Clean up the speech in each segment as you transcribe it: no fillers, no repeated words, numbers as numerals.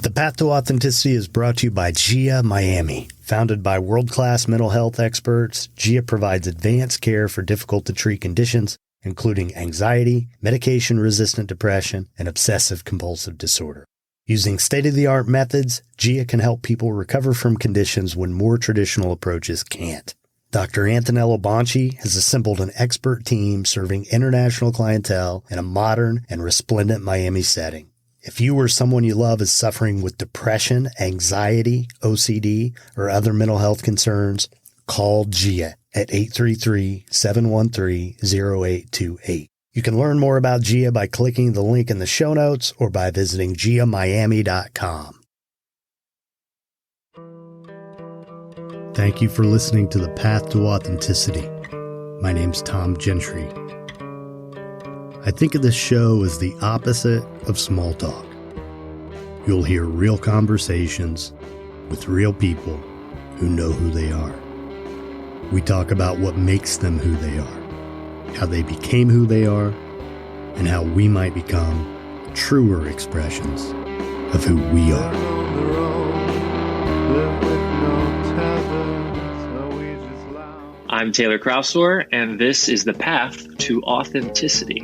The Path to Authenticity is brought to you by GIA Miami. Founded by world-class mental health experts, GIA provides advanced care for difficult-to-treat conditions, including anxiety, medication-resistant depression, and obsessive-compulsive disorder. Using state-of-the-art methods, GIA can help people recover from conditions when more traditional approaches can't. Dr. Antonello Bonci has assembled an expert team serving international clientele in a modern and resplendent Miami setting. If you or someone you love is suffering with depression, anxiety, OCD, or other mental health concerns, call GIA at 833-713-0828. You can learn more about GIA by clicking the link in the show notes or by visiting giamiami.com. Thank you for listening to The Path to Authenticity. My name's Tom Gentry. I think of this show as the opposite of small talk. You'll hear real conversations with real people who know who they are. We talk about what makes them who they are, how they became who they are, and how we might become truer expressions of who we are. I'm Taylor Crousore, and this is The Path to Authenticity.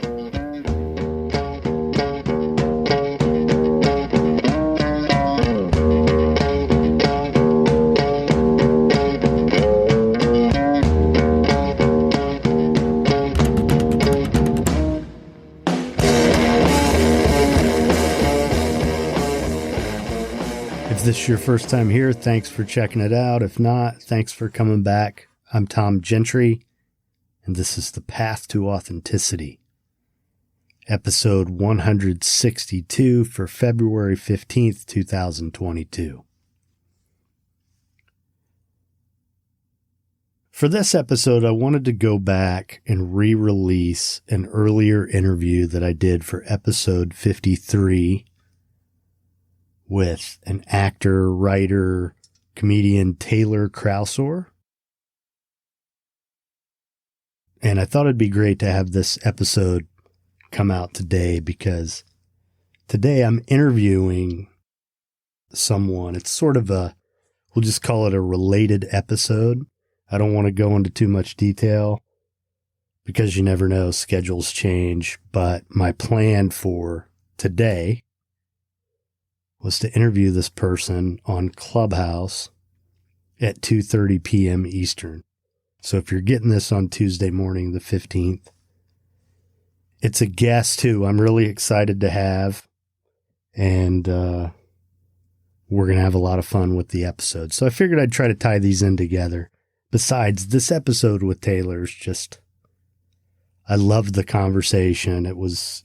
If this is your first time here, thanks for checking it out. If not, thanks for coming back. I'm Tom Gentry, and this is The Path to Authenticity, episode 162 for February 15th, 2022. For this episode, I wanted to go back and re-release an earlier interview that I did for episode 53 with an actor, writer, comedian Taylor Crousore. And I thought it'd be great to have this episode come out today because today I'm interviewing someone. It's sort of we'll just call it a related episode. I don't want to go into too much detail because you never know, schedules change. But my plan for today was to interview this person on Clubhouse at 2:30 p.m. Eastern. So if you're getting this on Tuesday morning, the 15th, it's a guest who I'm really excited to have, and we're going to have a lot of fun with the episode. So I figured I'd try to tie these in together. Besides, this episode with Taylor's just, I loved the conversation.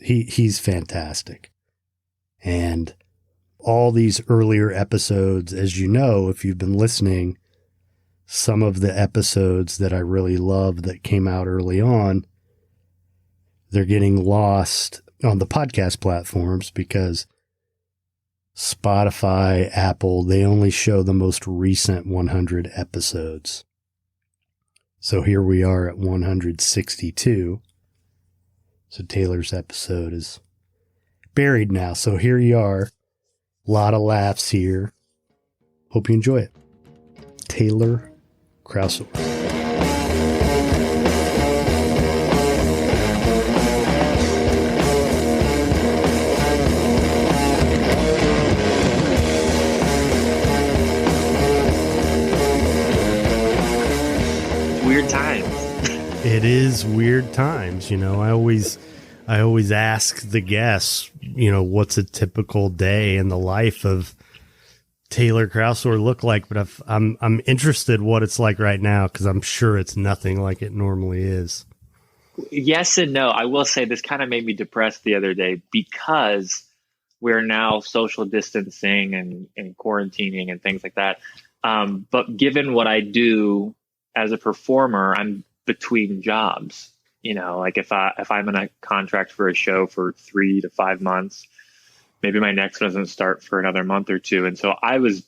He's fantastic. And all these earlier episodes, as you know, if you've been listening, some of the episodes that I really love that came out early on, they're getting lost on the podcast platforms because Spotify, Apple, they only show the most recent 100 episodes. So here we are at 162. So Taylor's episode is buried now. So here you are. A lot of laughs here. Hope you enjoy it. Taylor Crousore. Weird times. It is weird times. You know, I always ask the guests, you know, what's a typical day in the life of Taylor Crousore look like, but I'm interested what it's like right now because I'm sure it's nothing like it normally is. Yes and no. I will say this kind of made me depressed the other day because we're now social distancing and quarantining and things like that. But given what I do as a performer, I'm between jobs. You know, like if I'm in a contract for a show for 3 to 5 months, maybe my next one doesn't start for another month or two. And so I was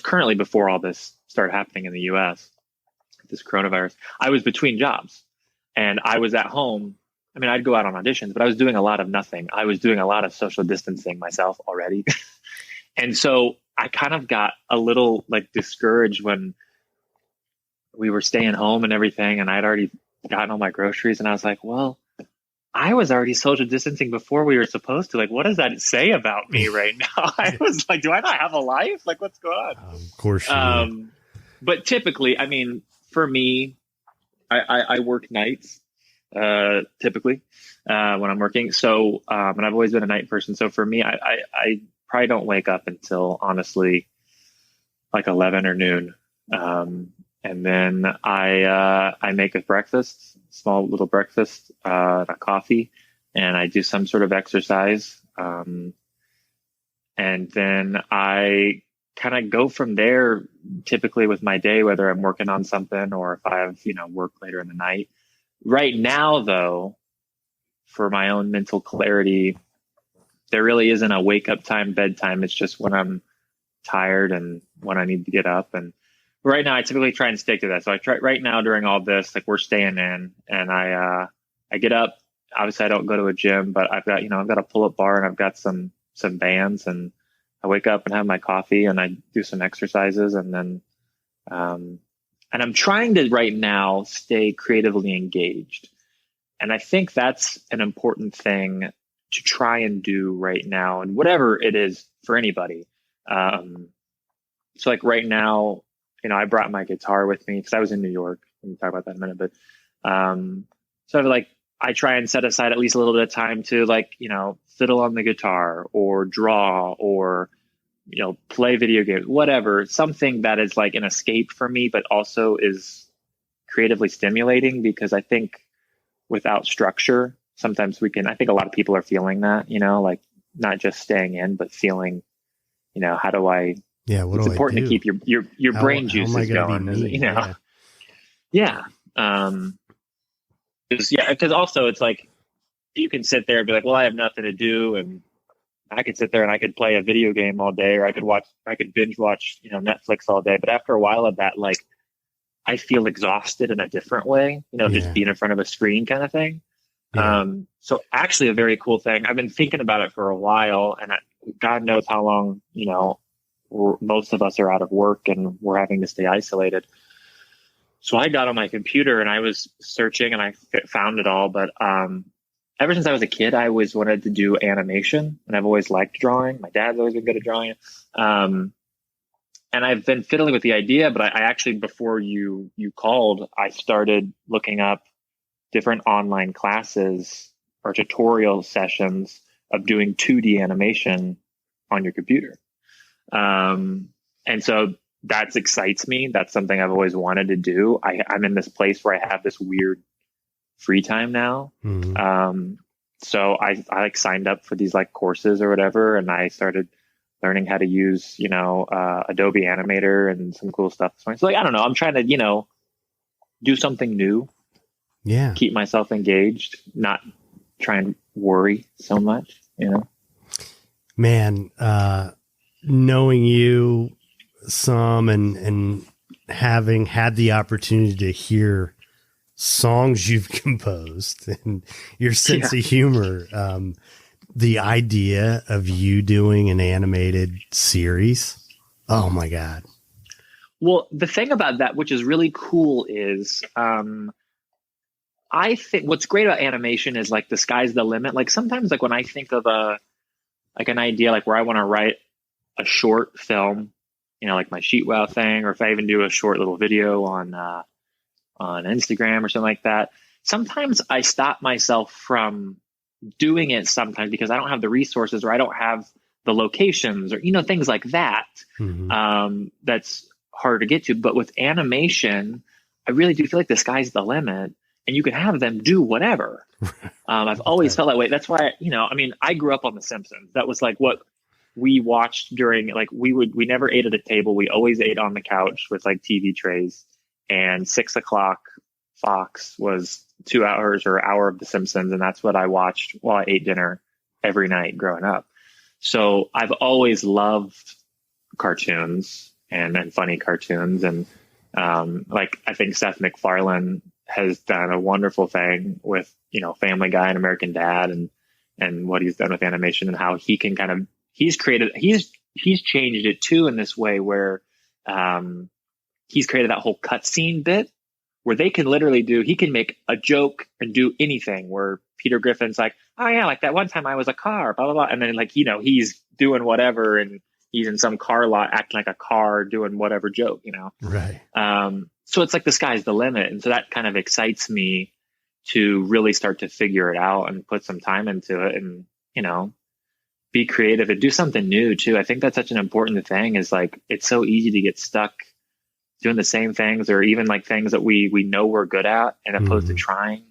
currently, before all this started happening in the US, this coronavirus, I was between jobs and I was at home. I mean, I'd go out on auditions, but I was doing a lot of nothing. I was doing a lot of social distancing myself already. And so I kind of got a little like discouraged when we were staying home and everything, and I'd already gotten all my groceries, and I was like, well, I was already social distancing before we were supposed to. Like, what does that say about me right now? I was like, do I not have a life? Like, what's going on? Of course you do. But typically, I mean, for me, I work nights, typically, when I'm working. So, and I've always been a night person. So for me, I probably don't wake up until honestly, like 11 or noon. And then I make a breakfast, small little breakfast, a coffee, and I do some sort of exercise. And then I kind of go from there, typically with my day, whether I'm working on something or if I have, work later in the night. Right now, though, for my own mental clarity, there really isn't a wake up time, bedtime. It's just when I'm tired and when I need to get up. And right now, I typically try and stick to that. So I try right now during all this, like we're staying in, and I get up. Obviously, I don't go to a gym, but I've got a pull up bar and I've got some bands, and I wake up and have my coffee and I do some exercises, and then and I'm trying to right now stay creatively engaged, and I think that's an important thing to try and do right now, and whatever it is for anybody. So like right now, I brought my guitar with me because I was in New York. We can talk about that in a minute, but so I try and set aside at least a little bit of time to fiddle on the guitar or draw or play video games, whatever, something that is like an escape for me, but also is creatively stimulating, because I think without structure, sometimes I think a lot of people are feeling that, like not just staying in, but feeling, how do I, it's important to keep your brain juices going, because also it's like, you can sit there and be like, well, I have nothing to do, and I could sit there and I could play a video game all day, or I could binge watch, Netflix all day. But after a while of that, like, I feel exhausted in a different way, just being in front of a screen kind of thing. Yeah. So actually a very cool thing. I've been thinking about it for a while, and God knows how long, most of us are out of work and we're having to stay isolated. So I got on my computer and I was searching and I found it all. But, ever since I was a kid, I always wanted to do animation, and I've always liked drawing. My dad's always been good at drawing. And I've been fiddling with the idea, but I actually, before you called, I started looking up different online classes or tutorial sessions of doing 2D animation on your computer. And so that excites me. That's something I've always wanted to do. I'm in this place where I have this weird free time now. Mm-hmm. So I signed up for these like courses or whatever, and I started learning how to use, Adobe Animator and some cool stuff. So like, I don't know, I'm trying to, do something new. Yeah. Keep myself engaged, not try and worry so much, Man, knowing you some and having had the opportunity to hear songs you've composed and your sense of humor, the idea of you doing an animated series. Oh my God. Well, the thing about that, which is really cool, is, I think what's great about animation is like the sky's the limit. Like sometimes like when I think of an idea, like where I want to write a short film, like my Sheet Wow thing, or if I even do a short little video on Instagram or something like that. Sometimes I stop myself from doing it sometimes because I don't have the resources, or I don't have the locations, or, things like that. Mm-hmm. That's hard to get to. But with animation, I really do feel like the sky's the limit, and you can have them do whatever. I've always felt that way. That's why, I grew up on The Simpsons. That was like what we watched during, like, we never ate at a table. We always ate on the couch with like TV trays. And 6 o'clock Fox was 2 hours or hour of The Simpsons. And that's what I watched while I ate dinner every night growing up. So I've always loved cartoons and funny cartoons. And I think Seth MacFarlane has done a wonderful thing with, Family Guy and American Dad, and what he's done with animation, and how he can he's he's changed it too in this way where he's created that whole cutscene bit where they can literally he can make a joke and do anything, where Peter Griffin's like, oh yeah, like that one time I was a car, blah, blah, blah. And then like, he's doing whatever and he's in some car lot acting like a car doing whatever joke, Right. So it's like the sky's the limit. And so that kind of excites me to really start to figure it out and put some time into it and, be creative and do something new too. I think that's such an important thing, is like, it's so easy to get stuck doing the same things, or even like things that we know we're good at, and opposed to trying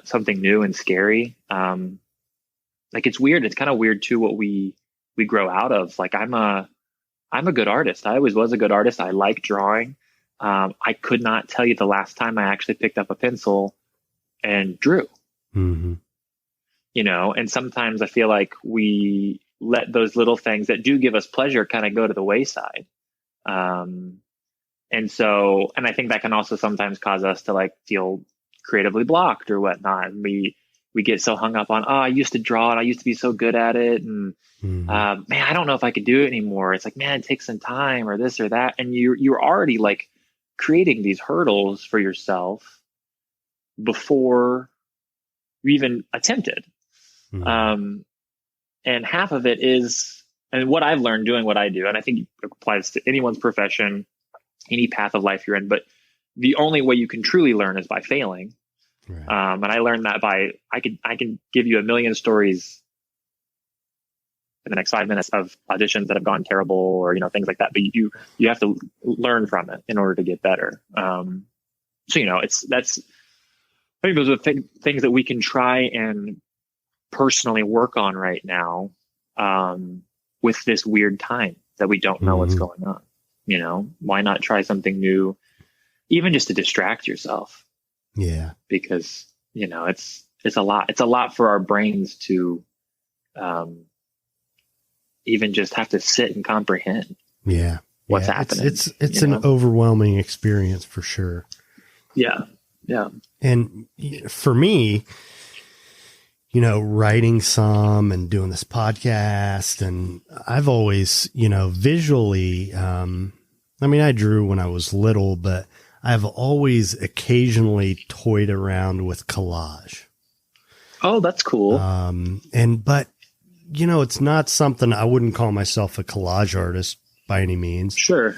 something new and scary. Like it's weird. It's kind of weird too, what we grow out of. Like I'm a good artist. I always was a good artist. I like drawing. I could not tell you the last time I actually picked up a pencil and drew. Mm-hmm. And sometimes I feel like we let those little things that do give us pleasure kind of go to the wayside. And I think that can also sometimes cause us to like feel creatively blocked or whatnot. And we get so hung up on, I used to draw and I used to be so good at it. And man, I don't know if I could do it anymore. It's like, man, it takes some time or this or that. And you're already like creating these hurdles for yourself before you even attempted. And half of it is, and what I've learned doing what I do, and I think it applies to anyone's profession, any path of life you're in, but the only way you can truly learn is by failing. Right. And I learned that I can give you a million stories in the next 5 minutes of auditions that have gone terrible or, things like that, but you have to learn from it in order to get better. So, I think those are things that we can try and personally work on right now, with this weird time that we don't know what's going on. Why not try something new, even just to distract yourself? Yeah. Because, it's a lot. It's a lot for our brains to even just have to sit and comprehend. Yeah. What's happening. It's an overwhelming experience for sure. Yeah. Yeah. And for me, writing some and doing this podcast, and I've always, visually, I drew when I was little, but I've always occasionally toyed around with collage. Oh, that's cool. But it's not something, I wouldn't call myself a collage artist by any means. Sure.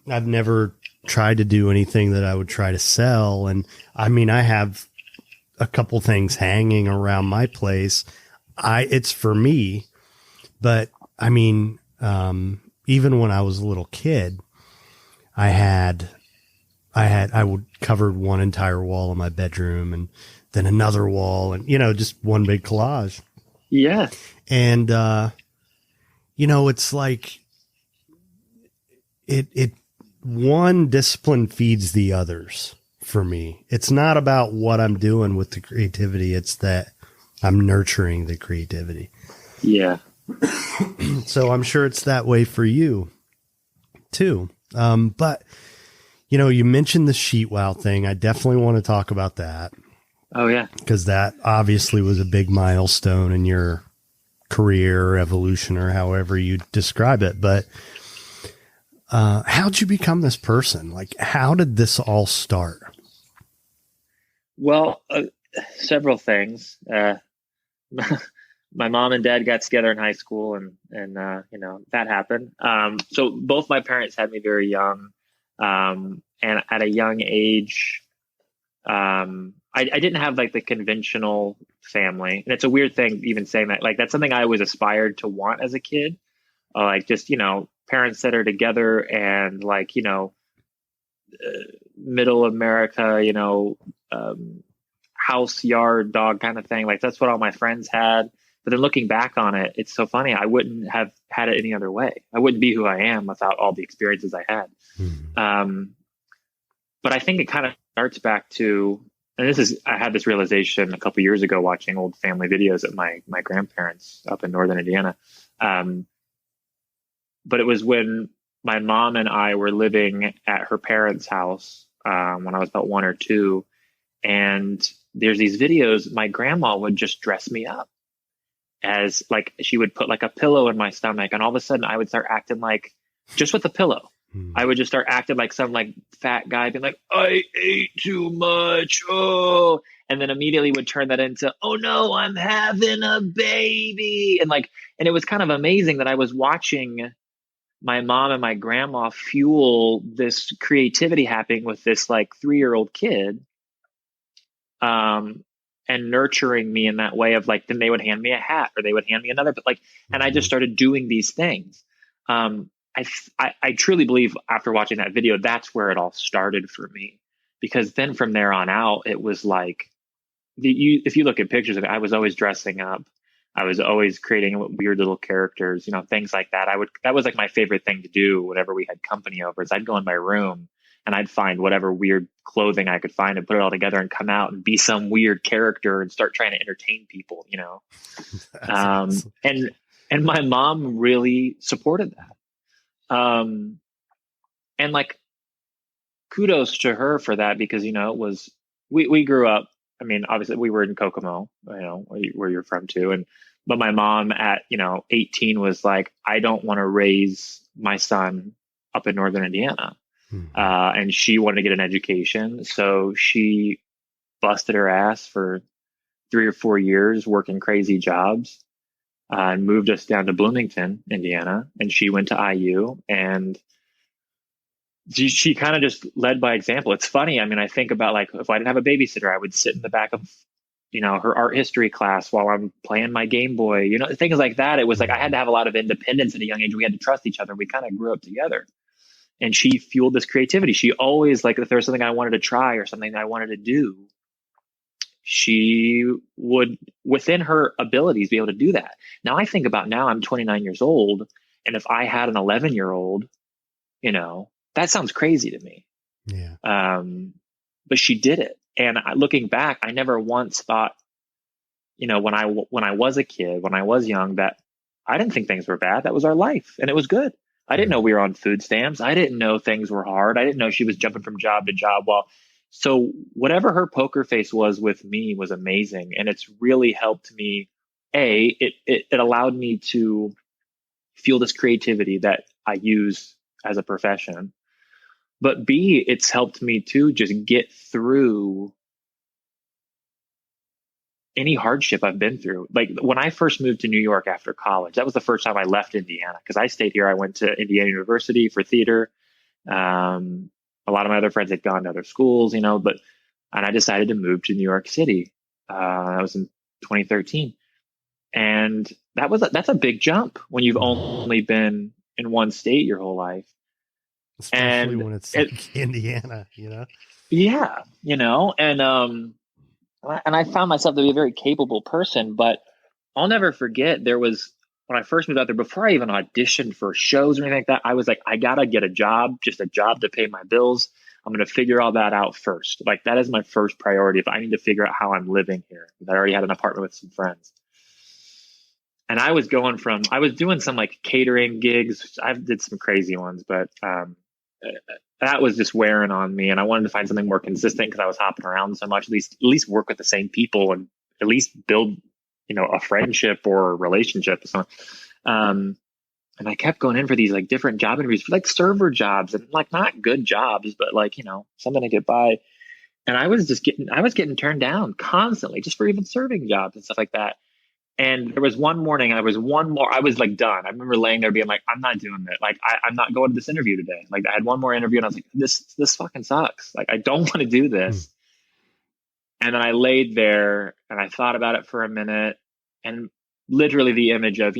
I've never tried to do anything that I would try to sell. And I have a couple things hanging around my place. It's for me, but even when I was a little kid, I would cover one entire wall in my bedroom and then another wall and, just one big collage. Yeah. And, it's like one discipline feeds the others. For me, it's not about what I'm doing with the creativity. It's that I'm nurturing the creativity. Yeah. So I'm sure it's that way for you too. But you mentioned the sheet wow thing. I definitely want to talk about that. Oh yeah. Because that obviously was a big milestone in your career or evolution or however you describe it. But, how'd you become this person? Like, how did this all start? Well, several things. My mom and dad got together in high school, and that happened. So both my parents had me very young, and at a young age, I didn't have like the conventional family, and it's a weird thing even saying that. Like that's something I always aspired to want as a kid, like just parents that are together and like middle America, house, yard, dog kind of thing. Like that's what all my friends had. But then looking back on it, it's so funny. I wouldn't have had it any other way. I wouldn't be who I am without all the experiences I had. Mm-hmm. But I think it kind of starts back to, and I had this realization a couple years ago watching old family videos at my grandparents up in Northern Indiana. But it was when my mom and I were living at her parents' house when I was about 1 or 2. And there's these videos, my grandma would just dress me up. as like she would put like a pillow in my stomach, and all of a sudden I would start acting like, just with the pillow, I would just start acting like some like fat guy being like, I ate too much. Oh, and then immediately would turn that into, oh no, I'm having a baby. And it was kind of amazing that I was watching my mom and my grandma fuel this creativity happening with this like 3-year-old kid. And nurturing me in that way of like, then they would hand me a hat or they would hand me another, but like, and I just started doing these things. I truly believe after watching that video, that's where it all started for me, because then from there on out, it was like, if you look at pictures of it, I was always dressing up. I was always creating weird little characters, things like that. That was like my favorite thing to do whenever we had company over, is I'd go in my room and I'd find whatever weird clothing I could find and put it all together and come out and be some weird character and start trying to entertain people, Awesome. And my mom really supported that. And like, kudos to her for that, because, it was, we grew up, I mean, obviously we were in Kokomo, where you're from too. But my mom at, 18 was like, I don't want to raise my son up in Northern Indiana. And she wanted to get an education. So she busted her ass for 3 or 4 years working crazy jobs, and moved us down to Bloomington, Indiana. And she went to IU, and she kind of just led by example. It's funny. I mean, I think about like, if I didn't have a babysitter, I would sit in the back of, her art history class while I'm playing my Game Boy, things like that. It was like, I had to have a lot of independence at a young age. We had to trust each other. We kind of grew up together. And she fueled this creativity. She always, like, if there was something I wanted to try or something that I wanted to do, she would, within her abilities, be able to do that. Now I think about, now I'm 29 years old. And if I had an 11-year-old, that sounds crazy to me. Yeah. But she did it. And looking back, I never once thought, when I was a kid, when I was young, that I didn't think things were bad. That was our life. And it was good. I didn't know we were on food stamps. I didn't know things were hard. I didn't know she was jumping from job to job. So whatever her poker face was with me was amazing. And it's really helped me. It allowed me to feel this creativity that I use as a profession. But B, it's helped me to just get through any hardship I've been through. Like when I first moved to New York after college, that was the first time I left Indiana, because I stayed here. I went to Indiana University for theater. A lot of my other friends had gone to other schools, and I decided to move to New York City. That was in 2013. And that's a big jump when you've only been in one state your whole life. Especially when it's like Indiana, Yeah, and I found myself to be a very capable person. But I'll never forget, when I first moved out there, before I even auditioned for shows or anything like that, I was like, I gotta get a job, just a job to pay my bills. I'm going to figure all that out first. Like, that is my first priority. If I need to figure out how I'm living here, because I already had an apartment with some friends. And I was doing some like catering gigs. I did some crazy ones, but that was just wearing on me. And I wanted to find something more consistent, because I was hopping around so much, at least work with the same people and at least build, a friendship or a relationship or something. And I kept going in for these like different job interviews for like server jobs, and like not good jobs, but like, something to get by. And I was getting turned down constantly, just for even serving jobs and stuff like that. And there was one morning, I was like done. I remember laying there being like, I'm not doing it. Like, I'm not going to this interview today. Like, I had one more interview and I was like, this fucking sucks. Like, I don't want to do this. And then I laid there and I thought about it for a minute, and literally the image of,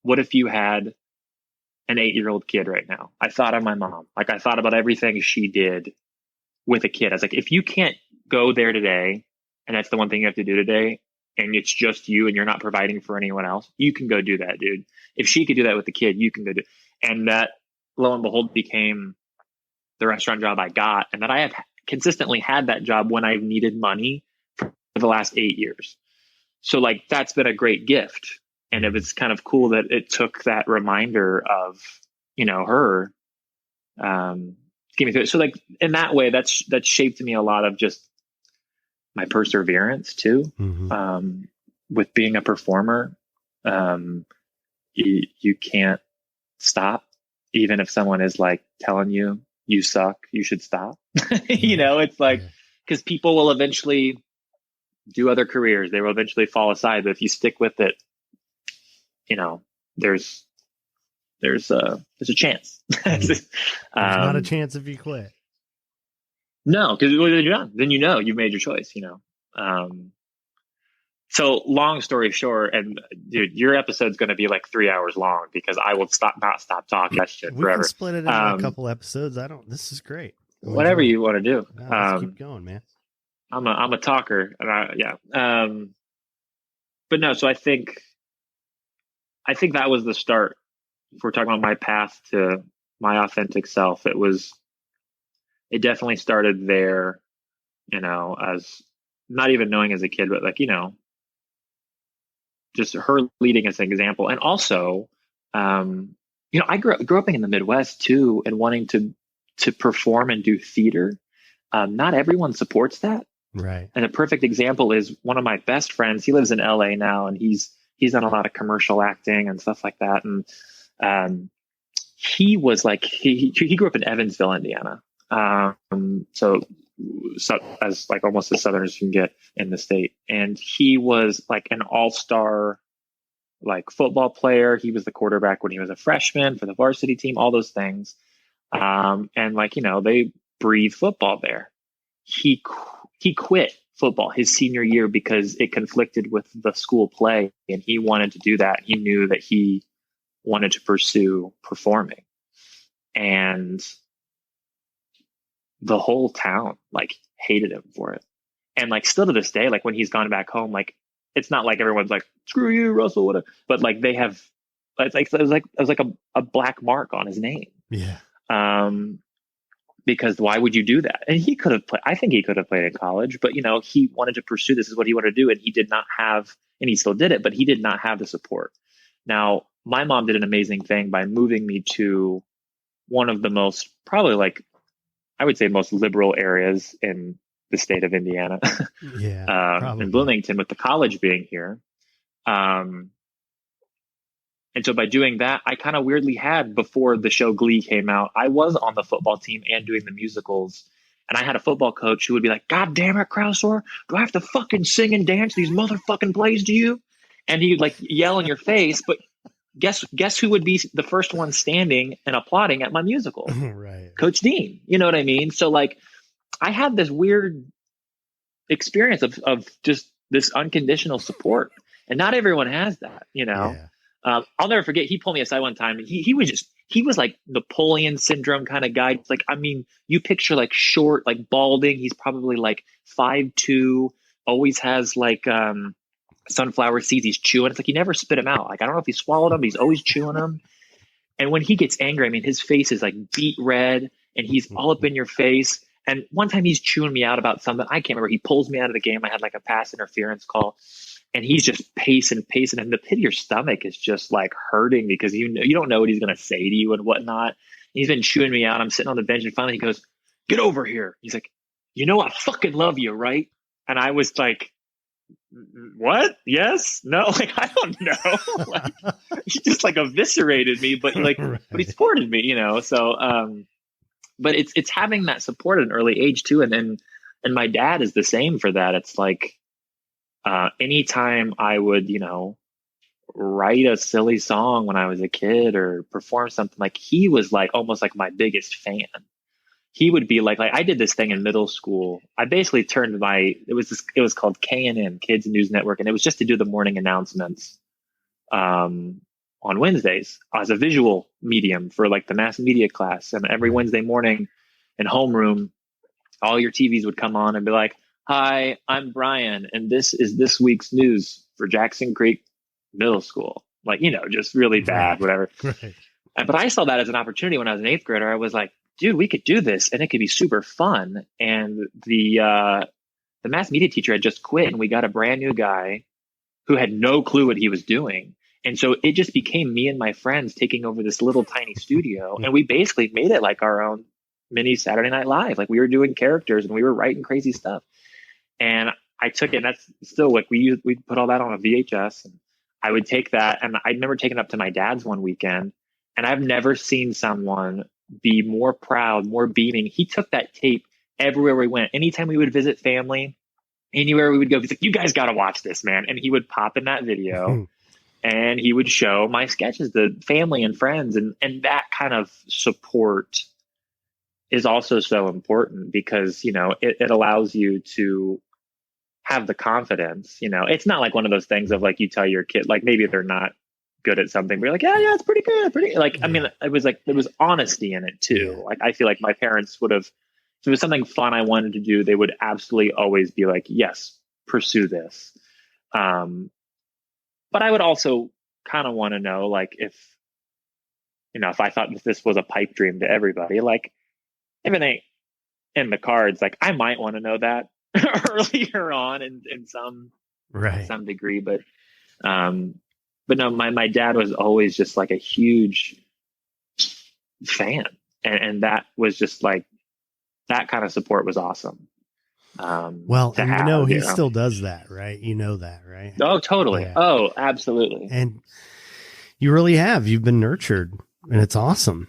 what if you had an 8-year-old kid right now? I thought of my mom. Like, I thought about everything she did with a kid. I was like, if you can't go there today, and that's the one thing you have to do today, and it's just you and you're not providing for anyone else, you can go do that, dude. If she could do that with the kid, you can go do it. And that, lo and behold, became the restaurant job I got, and that I have consistently had that job when I've needed money for the last 8 years. So like, that's been a great gift. And it was kind of cool that it took that reminder of, her, give me through it. So like, in that way, that's shaped me a lot of just my perseverance too, with being a performer. You can't stop, even if someone is like telling you you suck, you should stop. It's like, because people will eventually do other careers, they will eventually fall aside, but if you stick with it, there's a chance. There's not a chance if you quit. No, because you're done. Then you've made your choice. So long story short, and dude, your episode's going to be like 3 hours long because I will not stop talking that shit forever. We can split it into a couple episodes. This is great. Whatever you want to do. No, let's keep going, man. I'm a talker. But no, so I think that was the start. If we're talking about my path to my authentic self, it definitely started there, as not even knowing as a kid, but like, just her leading as an example. And also, I grew up in the Midwest too, and wanting to perform and do theater. Not everyone supports that. Right. And a perfect example is one of my best friends. He lives in LA now, and he's done a lot of commercial acting and stuff like that. And he was like, he grew up in Evansville, Indiana. So as like almost as southern as you can get in the state. And he was like an all-star like football player. He was the quarterback when he was a freshman for the varsity team, all those things. And like, they breathe football there. He quit football his senior year because it conflicted with the school play, and he wanted to do that. He knew that he wanted to pursue performing, and the whole town like hated him for it. And like still to this day, like when he's gone back home, like it's not like everyone's like, screw you, Russell, whatever. But like they have, it was like a black mark on his name. Yeah. Because why would you do that? And he could have played, I think he could have played in college, but he wanted to pursue, this is what he wanted to do. And he did not have, and he still did it, but he did not have the support. Now, my mom did an amazing thing by moving me to one of the most, probably like, I would say most liberal areas in the state of Indiana. Yeah. In Bloomington, with the college being here. And so by doing that, I kind of weirdly had, before the show Glee came out, I was on the football team and doing the musicals. And I had a football coach who would be like, God damn it, Crousore, do I have to fucking sing and dance these motherfucking plays to you? And he would like yell in your face, but guess who would be the first one standing and applauding at my musical? Right. Coach Dean. You know what I mean? So like I had this weird experience of just this unconditional support. And not everyone has that, Yeah. I'll never forget, he pulled me aside one time, and he was like Napoleon syndrome kind of guy. Like, I mean, you picture like short, like balding. He's probably like 5'2", always has like sunflower seeds he's chewing. It's like he never spit them out. Like, I don't know if he swallowed them, but he's always chewing them. And when he gets angry, I mean, his face is like beet red and he's all up in your face. And one time he's chewing me out about something. I can't remember. He pulls me out of the game. I had like a pass interference call. And he's just pacing, and the pit of your stomach is just like hurting because you don't know what he's going to say to you and whatnot. He's been chewing me out. I'm sitting on the bench, and finally he goes, "Get over here." He's like, I fucking love you, right? And I was like, what? Yes? No? Like, I don't know. Like, he just like eviscerated me, but like, right. But he supported me, So, but it's having that support at an early age too. And my dad is the same for that. It's like, anytime I would, write a silly song when I was a kid or perform something, like he was like almost like my biggest fan. He would be like I did this thing in middle school. I basically turned it was called KNN, Kids News Network, and it was just to do the morning announcements on Wednesdays as a visual medium for like the mass media class. And every Wednesday morning in homeroom, all your TVs would come on and be like, "Hi, I'm Brian, and this is this week's news for Jackson Creek Middle School." Like, just really bad, whatever. Right. But I saw that as an opportunity when I was an 8th grader. I was like, dude, we could do this and it could be super fun. And the mass media teacher had just quit, and we got a brand new guy who had no clue what he was doing. And so it just became me and my friends taking over this little tiny studio. And we basically made it like our own mini Saturday Night Live. Like, we were doing characters and we were writing crazy stuff. And I took it, and that's still like we put all that on a VHS, and I would take that, and I remember taking it up to my dad's one weekend, and I've never seen someone be more proud, more beaming. He took that tape everywhere we went. Anytime we would visit family, anywhere we would go, he's like, "You guys got to watch this, man." And he would pop in that video and he would show my sketches to family and friends. And that kind of support is also so important because, it allows you to have the confidence. It's not like one of those things of like you tell your kid, like maybe they're not good at something, but you're like, yeah, it's pretty good. I mean, it was like, there was honesty in it too. Like, I feel like my parents would have, if it was something fun I wanted to do, they would absolutely always be like, yes, pursue this. But I would also kind of want to know, like, if I thought that this was a pipe dream to everybody, like, if it ain't in the cards, like, I might want to know that earlier on in some degree. But no, my dad was always just like a huge fan. And that was just like, that kind of support was awesome. Well, and he still does that, right? You know that, right? Oh, totally. Yeah. Oh, absolutely. And you've been nurtured, and it's awesome.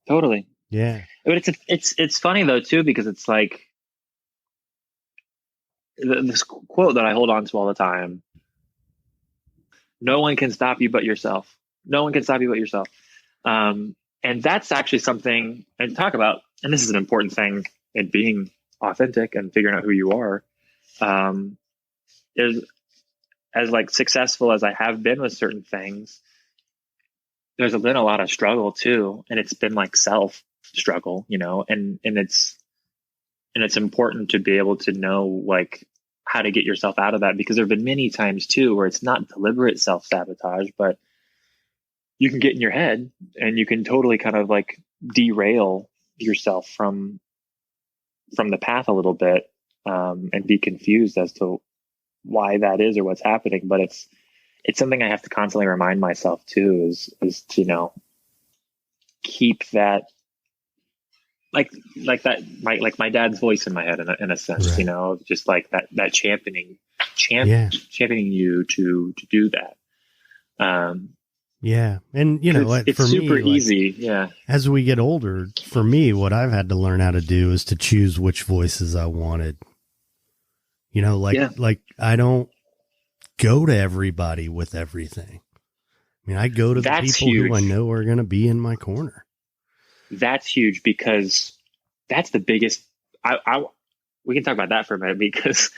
Totally. Yeah. But it's funny though too, because it's like this quote that I hold on to all the time: "No one can stop you but yourself. No one can stop you but yourself." And that's actually something I talk about, and this is an important thing in being authentic and figuring out who you are. Is as like successful as I have been with certain things, there's been a lot of struggle too, and it's been like self struggle, and it's important to be able to know like how to get yourself out of that, because there have been many times too where it's not deliberate self-sabotage, but you can get in your head and you can totally kind of like derail yourself from the path a little bit, and be confused as to why that is or what's happening. But it's something I have to constantly remind myself too, is to, keep that like that, my dad's voice in my head in a sense, right. Just like that championing you to do that. Yeah. And, it's for super me, easy. Yeah. As we get older, for me, what I've had to learn how to do is to choose which voices I wanted. Like I don't go to everybody with everything. I mean, I go to the people who I know are going to be in my corner. That's huge, because that's the biggest, we can talk about that for a minute, because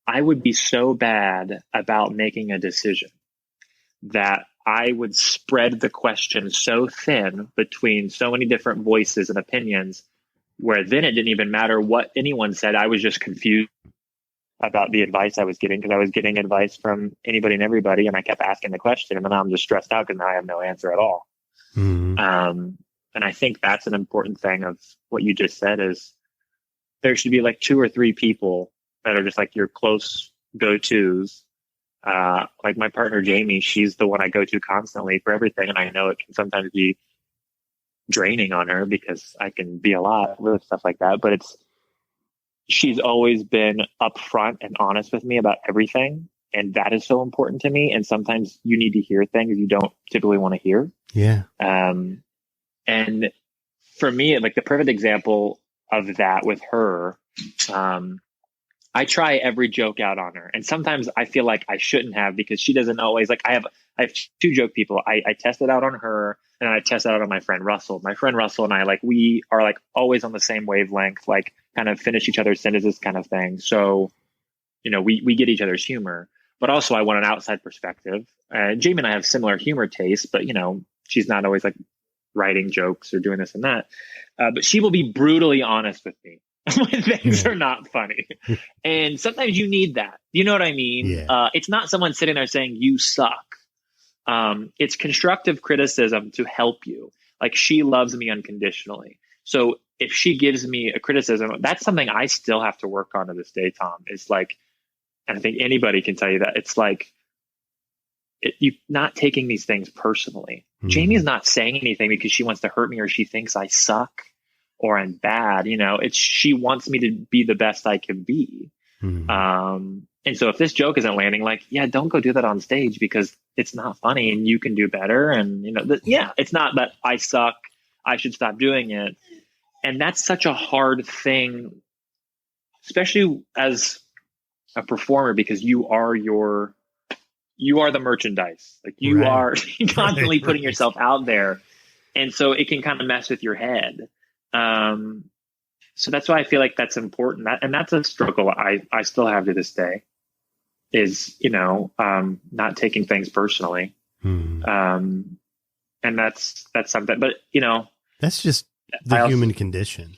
I would be so bad about making a decision that I would spread the question so thin between so many different voices and opinions, where then it didn't even matter what anyone said. I was just confused about the advice I was getting, because I was getting advice from anybody and everybody, and I kept asking the question, and then I'm just stressed out because now I have no answer at all. Mm-hmm. And I think that's an important thing of what you just said, is there should be like 2 or 3 people that are just like your close go-tos. Like my partner, Jamie, she's the one I go to constantly for everything. And I know it can sometimes be draining on her because I can be a lot with stuff like that, but she's always been upfront and honest with me about everything. And that is so important to me. And sometimes you need to hear things you don't typically want to hear. Yeah. And for me, like the perfect example of that with her, I try every joke out on her. And sometimes I feel like I shouldn't have, because she doesn't always, like, I have 2 joke people. I test it out on her, and I test it out on my friend Russell. My friend Russell and I, like, we are like always on the same wavelength, like kind of finish each other's sentences kind of thing. So, we get each other's humor, but also I want an outside perspective. Jamie and I have similar humor tastes, but she's not always like writing jokes or doing this and that. But she will be brutally honest with me when things are not funny. And sometimes you need that. You know what I mean? Yeah. It's not someone sitting there saying you suck. It's constructive criticism to help you. Like, she loves me unconditionally. So if she gives me a criticism, that's something I still have to work on to this day, Tom. It's like, and I think anybody can tell you that, it's like, you not taking these things personally. Mm-hmm. Jamie's not saying anything because she wants to hurt me or she thinks I suck or I'm bad. She wants me to be the best I can be. Mm-hmm. And so if this joke isn't landing, like, yeah, don't go do that on stage because it's not funny and you can do better. And, yeah, it's not that I suck, I should stop doing it. And that's such a hard thing, especially as a performer, because you are the merchandise. Like you are constantly putting yourself out there. And so it can kind of mess with your head. So that's why I feel like that's important. And that's a struggle I still have to this day is, not taking things personally. And that's something, but that's just the human condition.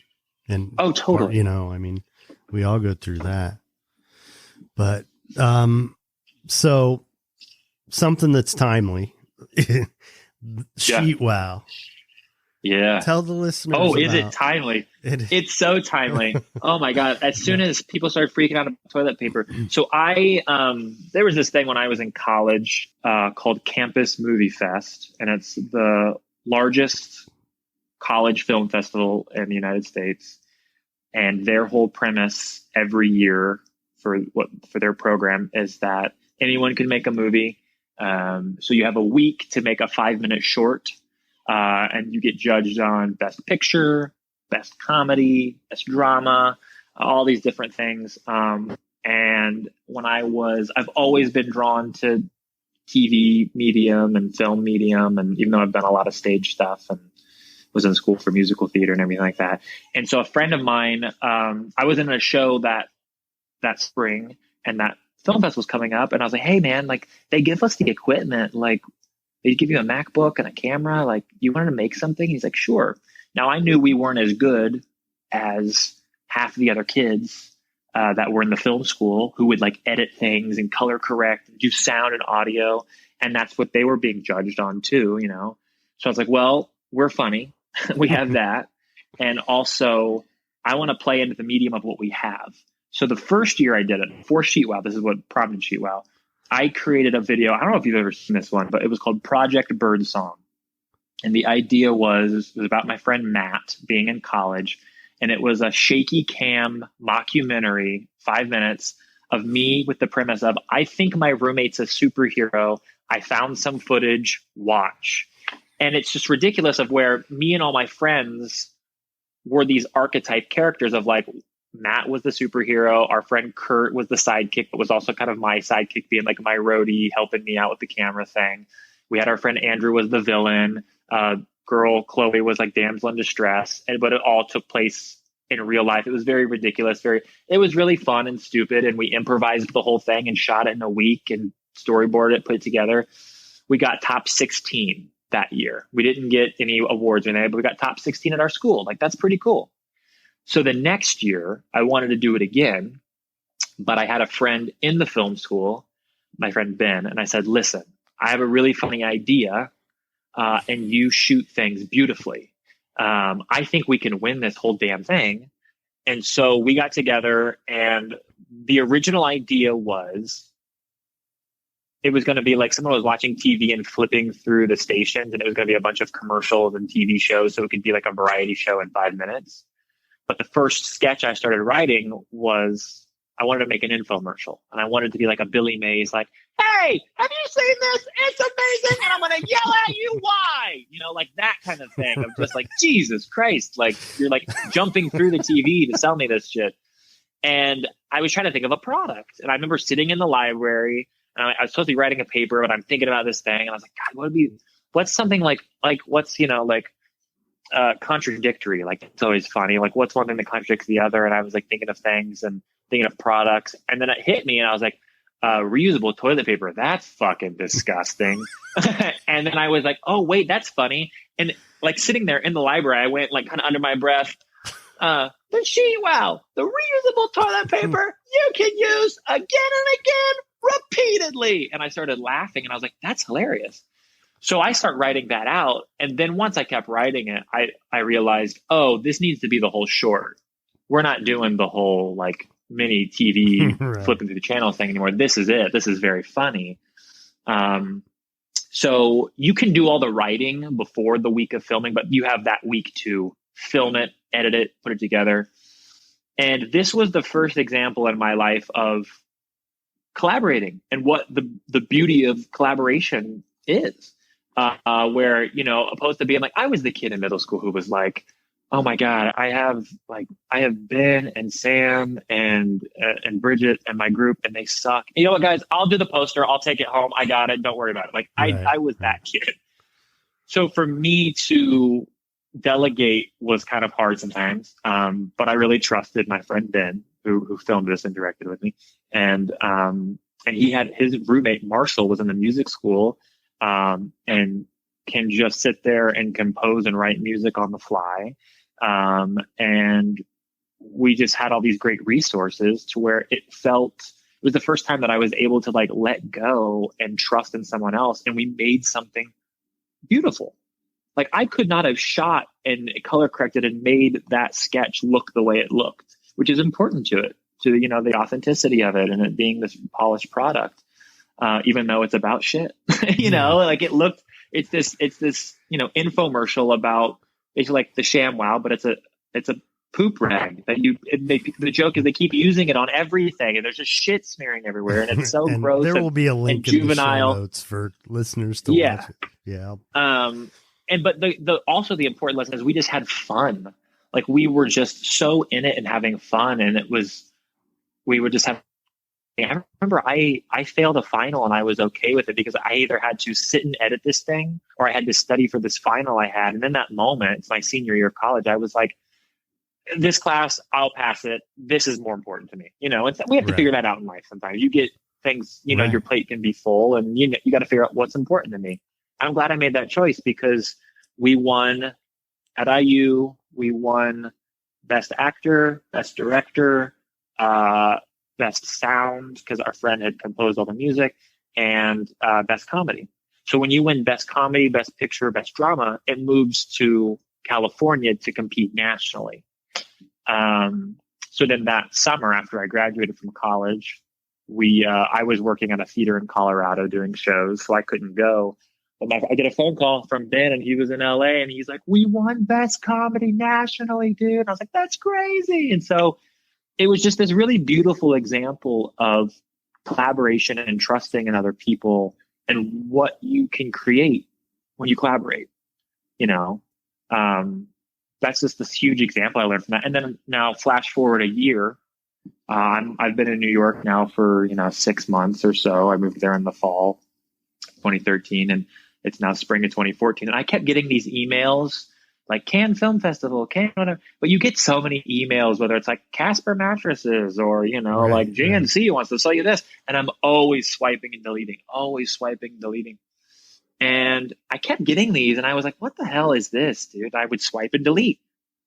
And totally. I mean, we all go through that, but, so something that's timely, Sheet Wow. Yeah. Tell the listeners. Oh, is it timely? It's so timely. Oh my God. As soon as people started freaking out about toilet paper. So there was this thing when I was in college called Campus Movie Fest, and it's the largest college film festival in the United States. And their whole premise every year for their program is that anyone can make a movie. So you have a week to make a 5-minute short. And you get judged on best picture, best comedy, best drama, all these different things. And I've always been drawn to TV medium and film medium. And even though I've done a lot of stage stuff and was in school for musical theater and everything like that. And so a friend of mine, I was in a show that spring, and that film fest was coming up. And I was like, hey man, like they give us the equipment, like they give you a MacBook and a camera. Like, you wanted to make something? He's like, sure. Now I knew we weren't as good as half the other kids that were in the film school who would like edit things and color correct and do sound and audio. And that's what they were being judged on too, So I was like, well, we're funny. We have that. And also I want to play into the medium of what we have. So the first year I did it for Sheet Wow, this is what prompted Sheet Wow. I created a video. I don't know if you've ever seen this one, but it was called Project Birdsong. And the idea was about my friend Matt being in college. And it was a shaky cam mockumentary, 5 minutes of me with the premise of, I think my roommate's a superhero. I found some footage, watch. And it's just ridiculous of where me and all my friends were these archetype characters of like, Matt was the superhero. Our friend Kurt was the sidekick, but was also kind of my sidekick, being like my roadie, helping me out with the camera thing. We had our friend Andrew was the villain. Girl Chloe was like damsel in distress. But it all took place in real life. It was very ridiculous. It was really fun and stupid. And we improvised the whole thing and shot it in a week and storyboarded it, put it together. We got top 16 that year. We didn't get any awards or anything, but we got top 16 at our school. Like, that's pretty cool. So the next year I wanted to do it again, but I had a friend in the film school, my friend Ben, and I said, listen, I have a really funny idea, and you shoot things beautifully. I think we can win this whole damn thing. And so we got together, and the original idea was it was going to be like someone was watching TV and flipping through the stations, and it was going to be a bunch of commercials and TV shows. So it could be like a variety show in 5 minutes. But the first sketch I started writing was I wanted to make an infomercial, and I wanted to be like a Billy Mays, like, hey, have you seen this? It's amazing. And I'm going to yell at you why, like that kind of thing. I'm just like, Jesus Christ. Like, you're like jumping through the TV to sell me this shit. And I was trying to think of a product. And I remember sitting in the library, and I was supposed to be writing a paper, but I'm thinking about this thing. And I was like, God, what's something like what's, contradictory? Like, it's always funny. Like, what's one thing that contradicts the other? And I was like thinking of things and thinking of products. And then it hit me, and I was like, reusable toilet paper. That's fucking disgusting. And then I was like, oh, wait, that's funny. And like sitting there in the library, I went like kind of under my breath, the Sheet Wow, the reusable toilet paper you can use again and again repeatedly. And I started laughing, and I was like, that's hilarious. So I start writing that out. And then once I kept writing it, I realized, oh, this needs to be the whole short. We're not doing the whole like mini TV right. Flipping through the channel thing anymore. This is it. This is very funny. So you can do all the writing before the week of filming, but you have that week to film it, edit it, put it together. And this was the first example in my life of collaborating and what the beauty of collaboration is. Where, you know, opposed to being like, I was the kid in middle school who was like, oh my God, I have Ben and Sam and Bridget and my group, and they suck. You know what, guys, I'll do the poster. I'll take it home. I got it. Don't worry about it. Like I was that kid. So for me to delegate was kind of hard sometimes. But I really trusted my friend Ben, who filmed this and directed with me. And he had his roommate, Marshall, was in the music school, and can just sit there and compose and write music on the fly. And we just had all these great resources to where it was the first time that I was able to like let go and trust in someone else. And we made something beautiful. Like I could not have shot and color corrected and made that sketch look the way it looked, which is important to it, to, you know, the authenticity of it and it being this polished product, even though it's about shit, you know, like it's this, you know, infomercial about, it's like the ShamWow, but it's a poop rag that the joke is they keep using it on everything and there's just shit smearing everywhere. And it's so and gross. There will be a link in the show notes for listeners to watch it. Yeah. But also the important lesson is we just had fun. Like we were just so in it and having fun. And we were just having, I remember I failed a final and I was okay with it because I either had to sit and edit this thing or I had to study for this final I had. And in that moment, it's my senior year of college, I was like, this class, I'll pass it. This is more important to me. You know, we have to figure that out in life sometimes. You get things, you know, your plate can be full and you got to figure out what's important to me. I'm glad I made that choice because we won at IU. We won Best Actor, Best Director, Best Sound, because our friend had composed all the music, and Best Comedy. So when you win Best Comedy, Best Picture, Best Drama, it moves to California to compete nationally. So then that summer after I graduated from college, I was working at a theater in Colorado doing shows, so I couldn't go. But I get a phone call from Ben, and he was in LA, and he's like, "We won Best Comedy nationally, dude." And I was like, "That's crazy!" And so it was just this really beautiful example of collaboration and trusting in other people and what you can create when you collaborate. You know, that's just this huge example I learned from that. And then now, flash forward a year. I've been in New York now for 6 months or so. I moved there in the fall 2013, and it's now spring of 2014. And I kept getting these emails like Cannes Film Festival, Cannes, whatever. But you get so many emails, whether it's like Casper mattresses or, like GNC wants to sell you this. And I'm always swiping and deleting, And I kept getting these and I was like, what the hell is this, dude? I would swipe and delete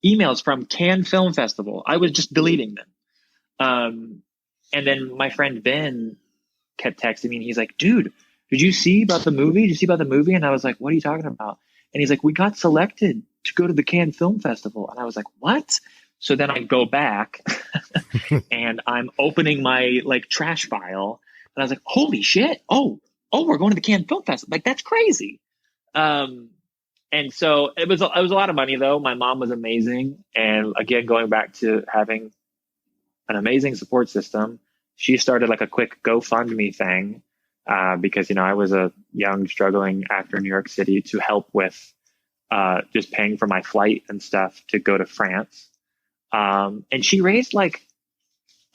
emails from Cannes Film Festival. I was just deleting them. And then my friend Ben kept texting me and he's like, dude, did you see about the movie? And I was like, what are you talking about? And he's like, we got selected to go to the Cannes Film Festival. And I was like, what? So then I go back and I'm opening my trash file and I was like, holy shit. Oh, we're going to the Cannes Film Festival. Like, that's crazy. And so it was a lot of money though. My mom was amazing. And again, going back to having an amazing support system, she started a quick GoFundMe thing. Because, I was a young, struggling actor in New York City to help with just paying for my flight and stuff to go to France. And she raised like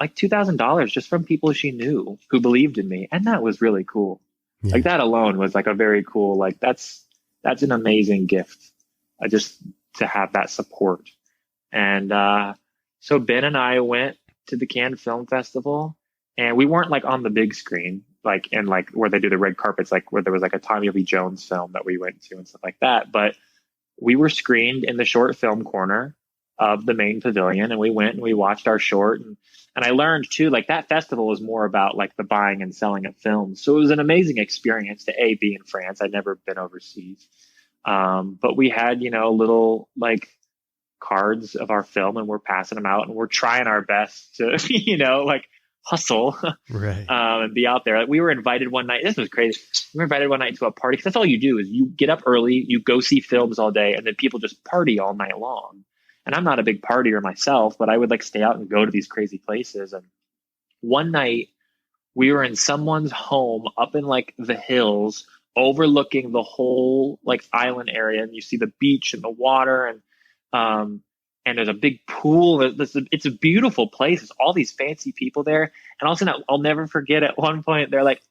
$2,000 just from people she knew who believed in me. And that was really cool. Yeah. That alone was a very cool, that's an amazing gift just to have that support. And so Ben and I went to the Cannes Film Festival and we weren't on the big screen. Where they do the red carpets, where there was a Tommy Lee Jones film that we went to and stuff like that. But we were screened in the short film corner of the main pavilion, and we went and we watched our short. And I learned too, that festival was more about the buying and selling of films. So it was an amazing experience to be in France. I'd never been overseas. But we had, little cards of our film and we're passing them out and we're trying our best to, hustle right. And be out there. We were invited one night. This was crazy. We were invited one night to a party because that's all you do is you get up early, you go see films all day, and then people just party all night long. And I'm not a big partier myself, but I would stay out and go to these crazy places. And one night we were in someone's home up in like the hills overlooking the whole like island area, and you see the beach and the water, and there's a big pool. It's a beautiful place. There's all these fancy people there. And all of a sudden, I'll never forget at one point, they're like,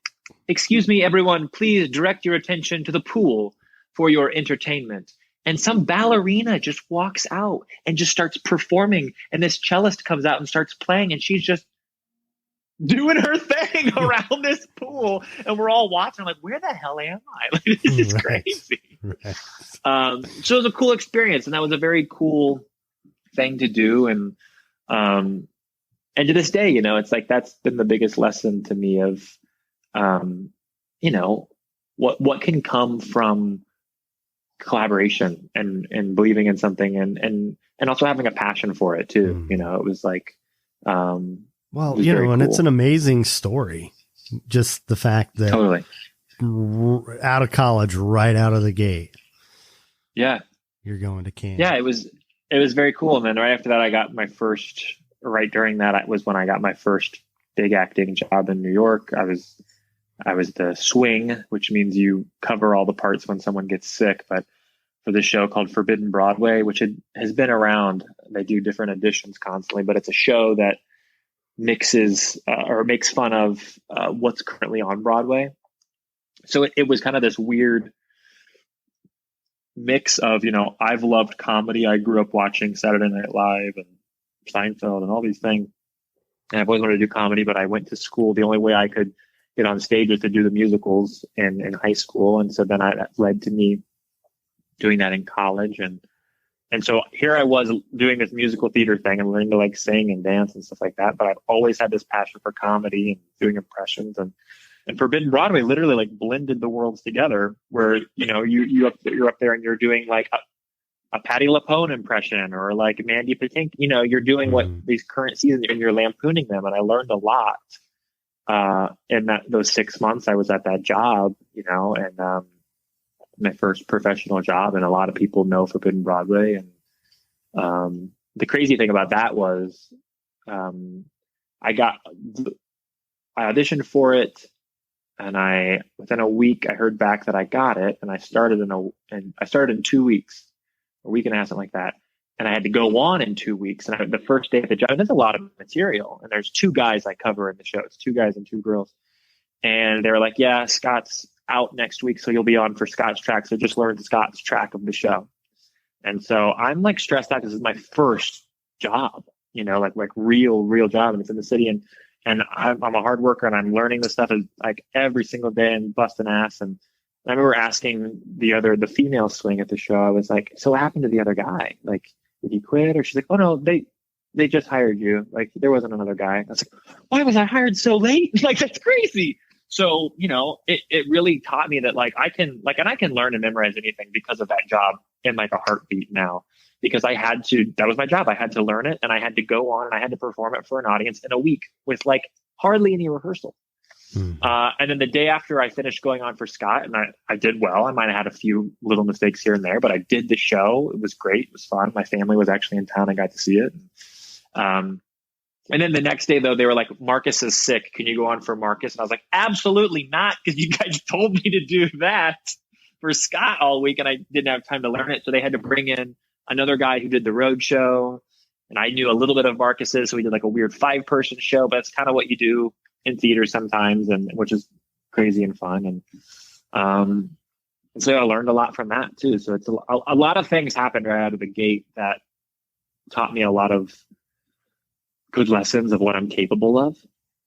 "Excuse me, everyone, please direct your attention to the pool for your entertainment." And some ballerina just walks out and just starts performing. And this cellist comes out and starts playing, and she's just doing her thing around this pool. And we're all watching. I'm like, where the hell am I? Like, this is crazy. Right. So it was a cool experience. And that was a very cool thing to do. And to this day, you know, it's like, that's been the biggest lesson to me of, you know, what can come from collaboration and believing in something and also having a passion for it too. You know, it was like, well, you know, and cool. It's an amazing story. Just the fact that totally out of college, right out of the gate. Yeah. You're going to Cannes. Yeah, it was very cool. And then right after that, I got my first, right during that was when I got my first big acting job in New York. I was the swing, which means you cover all the parts when someone gets sick. But for this show called Forbidden Broadway, which has been around, they do different editions constantly, but it's a show that mixes or makes fun of what's currently on Broadway. So it was kind of this weird mix of, you know, I've loved comedy. I grew up watching Saturday Night Live and Seinfeld and all these things. And I've always wanted to do comedy, but I went to school. The only way I could get on stage was to do the musicals in high school. And so then that led to me doing that in college. And so here I was doing this musical theater thing and learning to like sing and dance and stuff like that. But I've always had this passion for comedy and doing impressions, and Forbidden Broadway literally like blended the worlds together where, you know, you're up there and you're doing like a Patti LuPone impression or like Mandy Patinkin, you know, you're doing what these current seasons and you're lampooning them. And I learned a lot in those 6 months I was at that job, you know, and my first professional job, and a lot of people know Forbidden Broadway. And the crazy thing about that was I auditioned for it, and within a week I heard back that I got it, and I started in 2 weeks, a week and a half, something like that. And I had to go on in 2 weeks. And the first day at the job, and there's a lot of material, and there's 2 guys I cover in the show. It's 2 guys and 2 girls. And they were like, yeah, Scott's out next week, so you'll be on for Scott's track. So just learn Scott's track of the show. And so I'm like stressed out because this is my first job, you know, like real job, and it's in the city. And I'm a hard worker, and I'm learning this stuff like every single day and busting ass. And I remember asking the female swing at the show, I was like, so what happened to the other guy? Like, did he quit? Or she's like, oh no, they just hired you. Like, there wasn't another guy. I was like, why was I hired so late? Like, that's crazy. So, you know, it really taught me that like I can learn and memorize anything because of that job in like a heartbeat now, because that was my job. I had to learn it, and I had to go on and I had to perform it for an audience in a week with like hardly any rehearsal. And then the day after I finished going on for Scott, and I did well. I might have had a few little mistakes here and there, but I did the show. It was great. It was fun. My family was actually in town. I got to see it. And then the next day, though, they were like, Marcus is sick. Can you go on for Marcus? And I was like, absolutely not, because you guys told me to do that for Scott all week, and I didn't have time to learn it. So they had to bring in another guy who did the road show, and I knew a little bit of Marcus's, so we did like a weird 5-person show, but it's kind of what you do in theater sometimes, and which is crazy and fun. And so I learned a lot from that too. So it's a lot of things happened right out of the gate that taught me a lot of good lessons of what I'm capable of,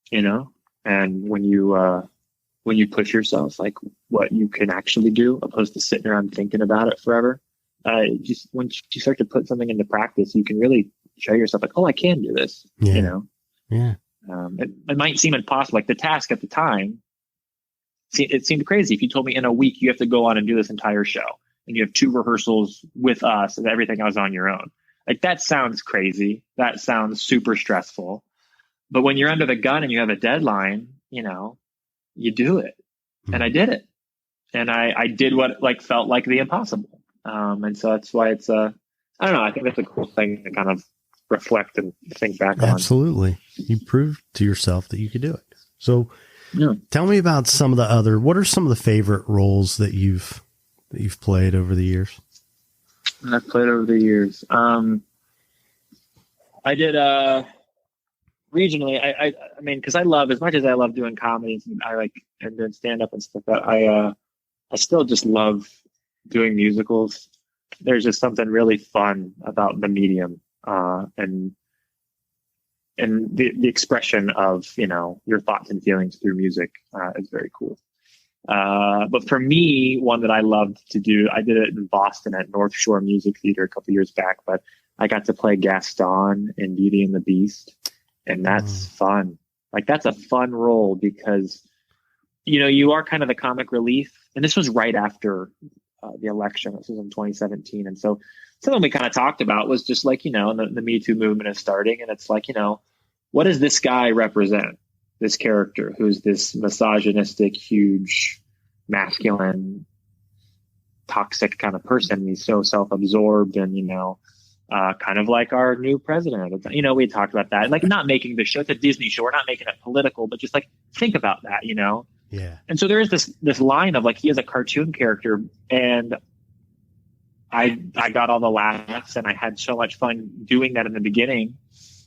you know. And when you push yourself, like what you can actually do, opposed to sitting around thinking about it forever. Just once you start to put something into practice, you can really show yourself like, oh, I can do this. Yeah. You know. Yeah. It might seem impossible. Like the task at the time, it seemed crazy. If you told me in a week you have to go on and do this entire show, and you have 2 rehearsals with us, and everything else on your own, like that sounds crazy. That sounds super stressful. But when you're under the gun and you have a deadline, you know, you do it. And I did it. And I did what like felt like the impossible. And so that's why it's I don't know. I think that's a cool thing to kind of reflect and think back on. Absolutely. You proved to yourself that you could do it. So Yeah. tell me about what are some of the favorite roles that you've played over the years? I've played over the years. I did regionally. I mean, because I love, as much as I love doing comedies and and doing stand up and stuff, that I still just love doing musicals. There's just something really fun about the medium, and the expression of, your thoughts and feelings through music is very cool. But for me, one that I loved to do, I did it in Boston at North Shore Music Theater a couple years back, but I got to play Gaston in Beauty and the Beast. And that's fun. Like, that's a fun role because, you are kind of the comic relief. And this was right after the election. This was in 2017. And so something we kind of talked about was just like, the Me Too movement is starting. And it's like, what does this guy represent? This character who's this misogynistic, huge, masculine, toxic kind of person. He's so self-absorbed and, kind of like our new president. We talked about that. Like, not making the show, it's a Disney show. We're not making it political, but just like, think about that, Yeah. And so there is this line of like, he is a cartoon character, and I got all the laughs and I had so much fun doing that in the beginning.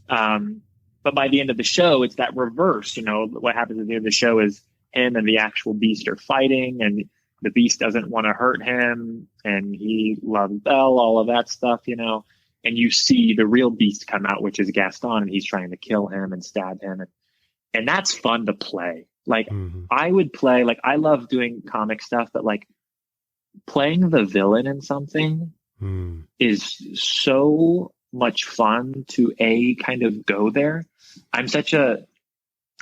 But by the end of the show, it's that reverse. What happens at the end of the show is him and the actual Beast are fighting, and the Beast doesn't want to hurt him, and he loves Belle, all of that stuff, and you see the real Beast come out, which is Gaston, and he's trying to kill him and stab him. And that's fun to play. Like, I would play, like, I love doing comic stuff, but like playing the villain in something is so much fun to kind of go there. I'm such a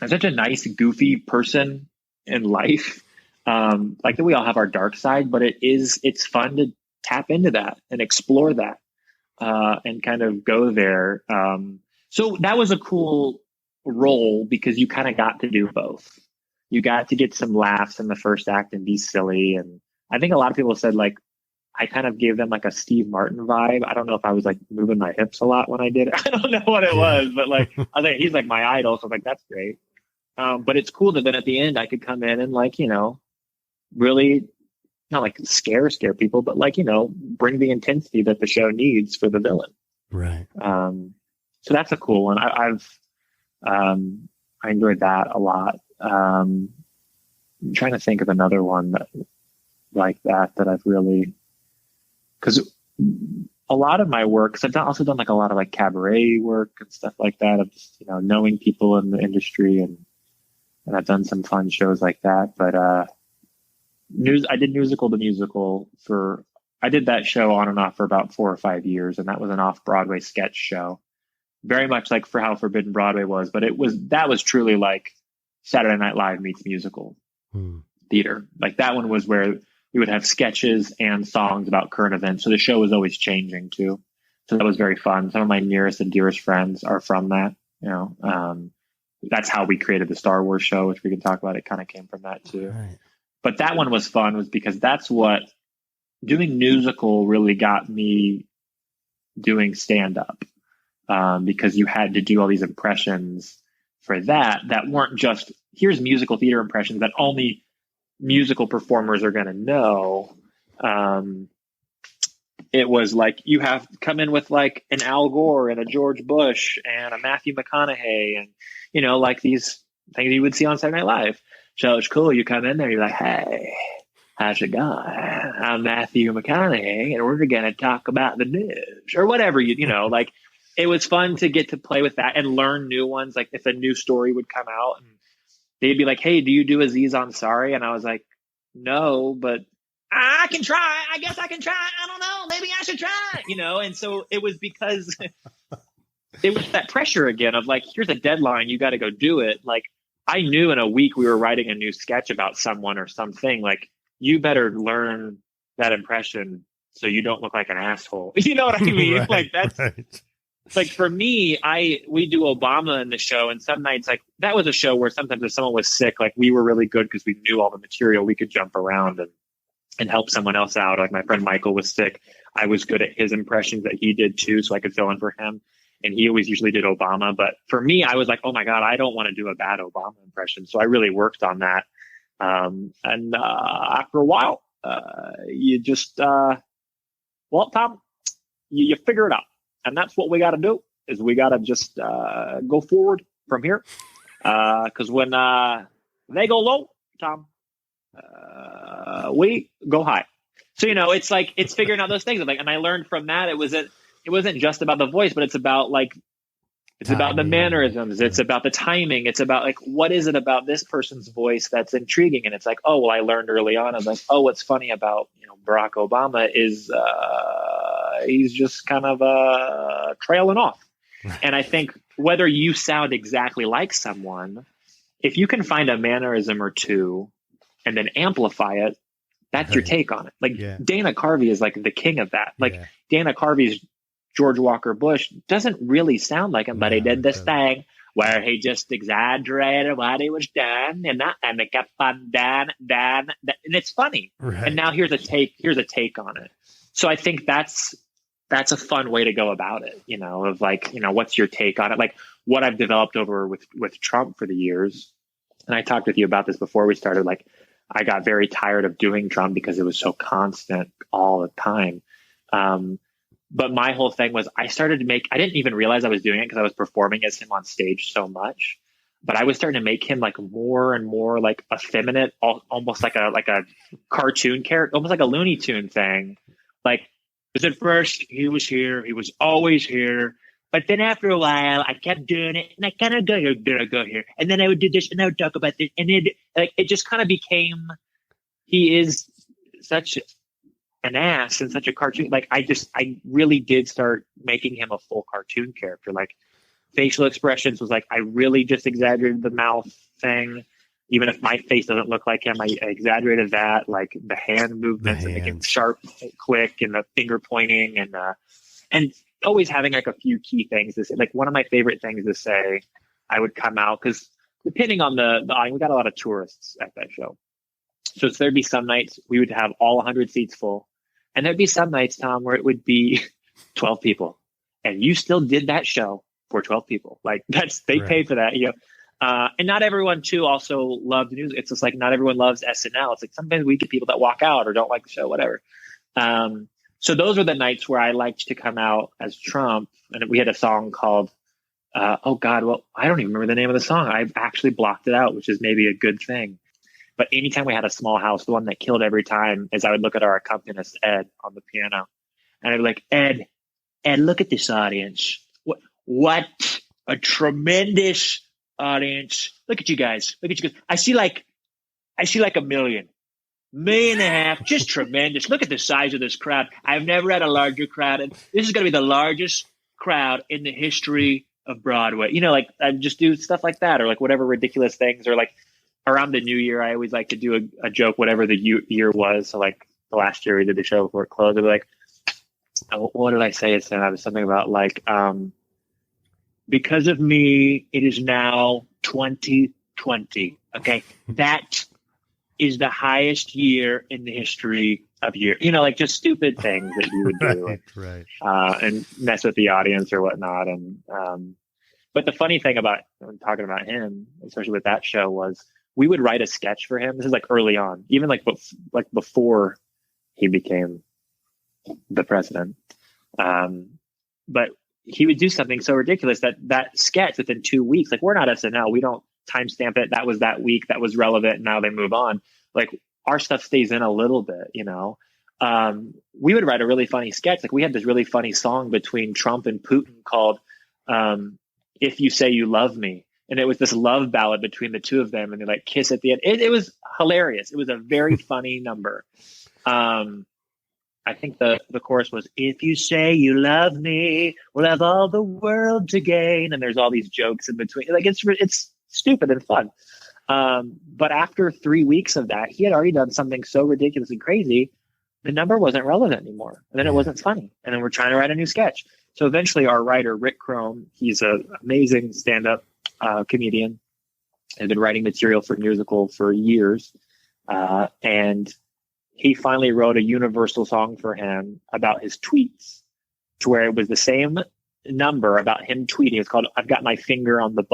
nice, goofy person in life. Like, that we all have our dark side, but it's fun to tap into that and explore that, and kind of go there. So that was a cool role because you kind of got to do both. You got to get some laughs in the first act and be silly. And I think a lot of people said, like, I kind of gave them like a Steve Martin vibe. I don't know if I was like moving my hips a lot when I did it. I don't know what it was, but like, I was like, he's like my idol. So I'm like, that's great. But it's cool that then at the end I could come in and like, really not like scare people, but like, bring the intensity that the show needs for the villain. Right. So that's a cool one. I enjoyed that a lot. I'm trying to think of another one that I've really, because a lot of my work, because I've also done like a lot of like cabaret work and stuff like that, of just, knowing people in the industry, and I've done some fun shows like that. But I did Musical to Musical I did that show on and off for about 4 or 5 years, and that was an off-Broadway sketch show, very much like for how Forbidden Broadway was, but that was truly like Saturday Night Live meets musical theater. Like, that one was where we would have sketches and songs about current events. So the show was always changing too. So that was very fun. Some of my nearest and dearest friends are from that, that's how we created the Star Wars show, which we can talk about. It kind of came from that too. Right. But that one was fun, was because that's what doing musical really got me doing stand up. Because you had to do all these impressions for that weren't just, here's musical theater impressions that only musical performers are going to know. It was like, you have to come in with like an Al Gore and a George Bush and a Matthew McConaughey, and like these things you would see on Saturday Night Live. So it's cool. You come in there, you're like, hey, how's it going? I'm Matthew McConaughey, and we're going to talk about the news or whatever, like, it was fun to get to play with that and learn new ones. Like, if a new story would come out and they'd be like, hey, do you do Aziz Ansari? And I was like, no, but I can try. I guess I can try. I don't know. Maybe I should try, And so it was because it was that pressure again of like, here's a deadline. You got to go do it. Like, I knew in a week we were writing a new sketch about someone or something. Like, you better learn that impression so you don't look like an asshole. You know what I mean? Right, like, that's right. like, for me, we do Obama in the show, and some nights, like, that was a show where sometimes if someone was sick, like, we were really good because we knew all the material. We could jump around and help someone else out. Like, my friend Michael was sick. I was good at his impressions that he did too, so I could fill in for him. and he always usually did Obama. But for me, I was like, oh my God, I don't want to do a bad Obama impression. So I really worked on that. And after a while, you just, well, Tom, you figure it out. And that's what we got to do, is we got to just go forward from here. Because when they go low, Tom, we go high. So, it's like, it's figuring out those things. And I learned from that, it wasn't just about the voice, but it's about about the mannerisms. It's about the timing. It's about like, what is it about this person's voice that's intriguing? And it's like, oh, well, I learned early on. I was like, oh, what's funny about, Barack Obama is he's just kind of trailing off. And I think whether you sound exactly like someone, if you can find a mannerism or two and then amplify it, that's your take on it. Like Dana Carvey is like the king of that. Like Dana Carvey's George Walker Bush doesn't really sound like him, but he did this thing where he just exaggerated what he was doing, and it kept on dan, and it's funny. Right. And now here's a take on it. So I think that's a fun way to go about it, of like, what's your take on it? Like what I've developed over with Trump for the years. And I talked with you about this before we started. Like I got very tired of doing Trump because it was so constant all the time. But my whole thing was I didn't even realize I was doing it because I was performing as him on stage so much, but I was starting to make him like more and more like effeminate, almost like a cartoon character, almost like a Looney Tune thing. Like, because at first he was here, he was always here. But then after a while, I kept doing it, and I kind of go here, and then I would do this, and I would talk about this, and it just kind of became. He is such an ass and such a cartoon. Like I really did start making him a full cartoon character. Like facial expressions was like I really just exaggerated the mouth thing. Even if my face doesn't look like him, I exaggerated that. Like the hand movements and making sharp, quick, and the finger pointing, and always having like a few key things to say. Like one of my favorite things to say, I would come out because depending on we got a lot of tourists at that show. So there'd be some nights we would have all 100 seats full. And there'd be some nights, Tom, where it would be 12 people. And you still did that show for 12 people. Like they pay for that, and not everyone too also loved news. It's just like not everyone loves SNL. It's like sometimes we get people that walk out or don't like the show, whatever. So those were the nights where I liked to come out as Trump. And we had a song called, I don't even remember the name of the song. I've actually blocked it out, which is maybe a good thing. But anytime we had a small house, the one that killed every time is I would look at our accompanist, Ed, on the piano. And I'd be like, Ed, look at this audience. What a tremendous audience. Look at you guys. I see like a million and a half. Just tremendous. Look at the size of this crowd. I've never had a larger crowd. And this is going to be the largest crowd in the history of Broadway. Like I just do stuff like that, or like whatever ridiculous things, or like, around the new year, I always like to do a joke, whatever the year was. So like the last year we did the show before it closed, I'd be like, what did I say? It was something about like, because of me, it is now 2020. Okay. That is the highest year in the history of year, like just stupid things that you would do. Right. And mess with the audience or whatnot. And, but the funny thing about talking about him, especially with that show, was we would write a sketch for him. This is like early on, even like before he became the president. But he would do something so ridiculous that sketch within 2 weeks, like we're not SNL. We don't timestamp it. That was that week. That was relevant. And now they move on. Like our stuff stays in a little bit, we would write a really funny sketch. Like we had this really funny song between Trump and Putin called, If You Say You Love Me. And it was this love ballad between the two of them, and they like kiss at the end. It was hilarious. It was a very funny number. I think the chorus was, if you say you love me, we'll have all the world to gain. And there's all these jokes in between. Like it's stupid and fun. But after 3 weeks of that, he had already done something so ridiculous and crazy. The number wasn't relevant anymore. And then it wasn't funny. And then we're trying to write a new sketch. So eventually our writer, Rick Crome, he's an amazing stand-up comedian, had been writing material for musical for years. And he finally wrote a universal song for him about his tweets, to where it was the same number about him tweeting. It's called "I've Got My Finger on the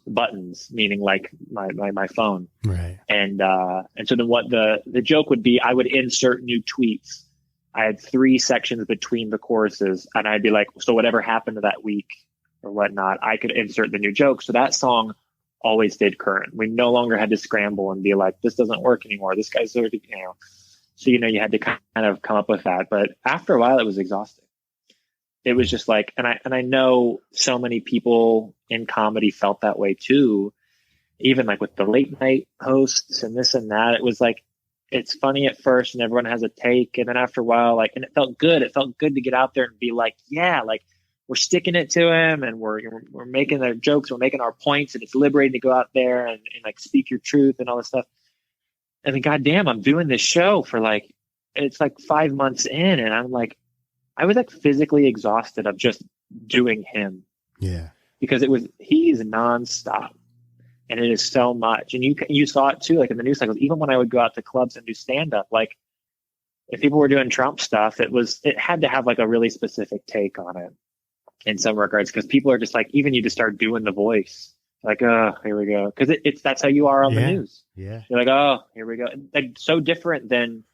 Buttons," meaning like my phone. Right. And so then what the joke would be, I would insert new tweets. I had 3 sections between the choruses, and I'd be like, so whatever happened to that week or whatnot, I could insert the new joke. So that song always stayed current. We no longer had to scramble and be like, this doesn't work anymore. This guy's already, So, you had to kind of come up with that. But after a while, it was exhausting. It was just like, and I know so many people in comedy felt that way too, even like with the late night hosts and this and that. It was like, it's funny at first and everyone has a take. And then after a while, like, and it felt good. It felt good to get out there and be like, yeah, like we're sticking it to him and we're making their jokes. We're making our points, and it's liberating to go out there and like speak your truth and all this stuff. And then, goddamn, I'm doing this show for like, it's like 5 months in, and I'm like, I was like physically exhausted of just doing him. Yeah. Because he's nonstop, and it is so much. And you saw it too, like in the news cycles, even when I would go out to clubs and do stand up, like if people were doing Trump stuff, it had to have like a really specific take on it in some regards. Cause people are just like, even you just start doing the voice, like, oh, here we go. Cause that's how you are on the news. Yeah. You're like, oh, here we go. Like so different than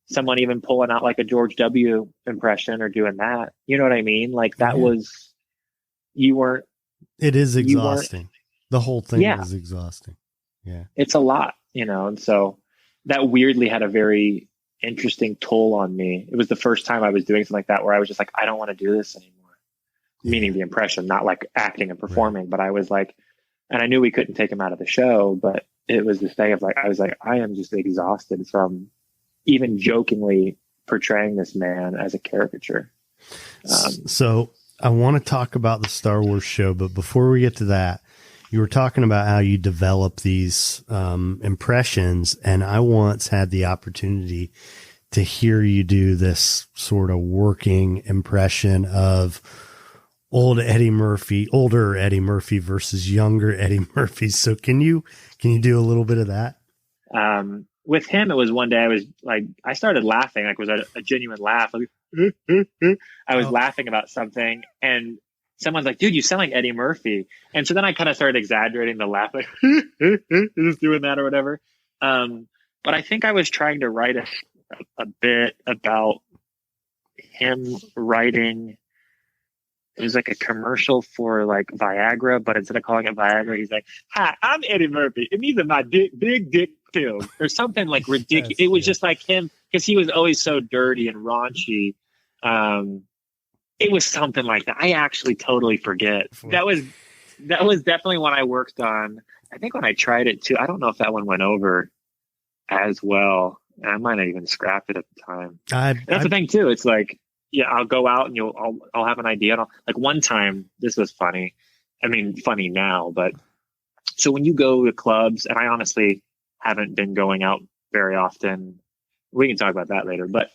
someone even pulling out like a George W. impression or doing that. You know what I mean? Like that was, it is exhausting. The whole thing is exhausting. Yeah. It's a lot, and so that weirdly had a very interesting toll on me. It was the first time I was doing something like that where I was just like, I don't want to do this anymore. Meaning the impression, not like acting and performing, but I was like, and I knew we couldn't take him out of the show, but it was this thing of like, I was like, I am just exhausted from even jokingly portraying this man as a caricature. So I want to talk about the Star Wars show, but before we get to that, you were talking about how you develop these impressions, and I once had the opportunity to hear you do this sort of working impression of older Eddie Murphy versus younger Eddie Murphy. So can you do a little bit of that? With him, it was one day I was like, I started laughing, like it was a genuine laugh. Like, I was laughing about something, and someone's like, dude, you sound like Eddie Murphy. And so then I kind of started exaggerating the laugh, like just doing that or whatever. But I think I was trying to write a bit about him writing. It was like a commercial for like Viagra, but instead of calling it Viagra, he's like, hi, I'm Eddie Murphy, and these are my big dick pills, or something like ridiculous. It was just like him, because he was always so dirty and raunchy. It was something like that. I actually totally forget. That was definitely one I worked on. I think when I tried it too, I don't know if that one went over as well. I might have even scrapped it at the time. That's the thing too. It's like, yeah, I'll go out and I'll have an idea. And like one time, this was funny. I mean, funny now, but so when you go to clubs, and I honestly haven't been going out very often. We can talk about that later. But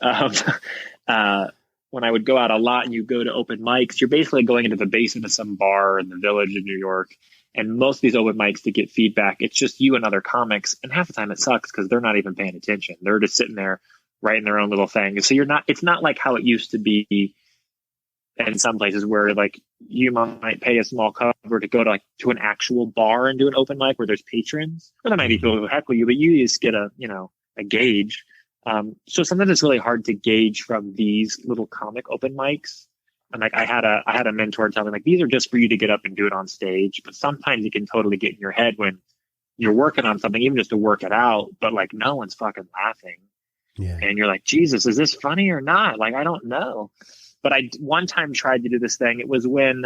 when I would go out a lot and you go to open mics, you're basically going into the basement of some bar in the Village of New York. And most of these open mics, to get feedback, it's just you and other comics. And half the time it sucks because they're not even paying attention. They're just sitting there writing their own little thing. So it's not like how it used to be in some places where like you might pay a small cover to go to an actual bar and do an open mic where there's patrons. Or there might be people who heckle you, but you just get a gauge. So sometimes it's really hard to gauge from these little comic open mics. And like I had a mentor tell me like, these are just for you to get up and do it on stage. But sometimes you can totally get in your head when you're working on something, even just to work it out, but like no one's fucking laughing. Yeah. And you're like, Jesus, is this funny or not? Like, I don't know. But I one time tried to do this thing. It was when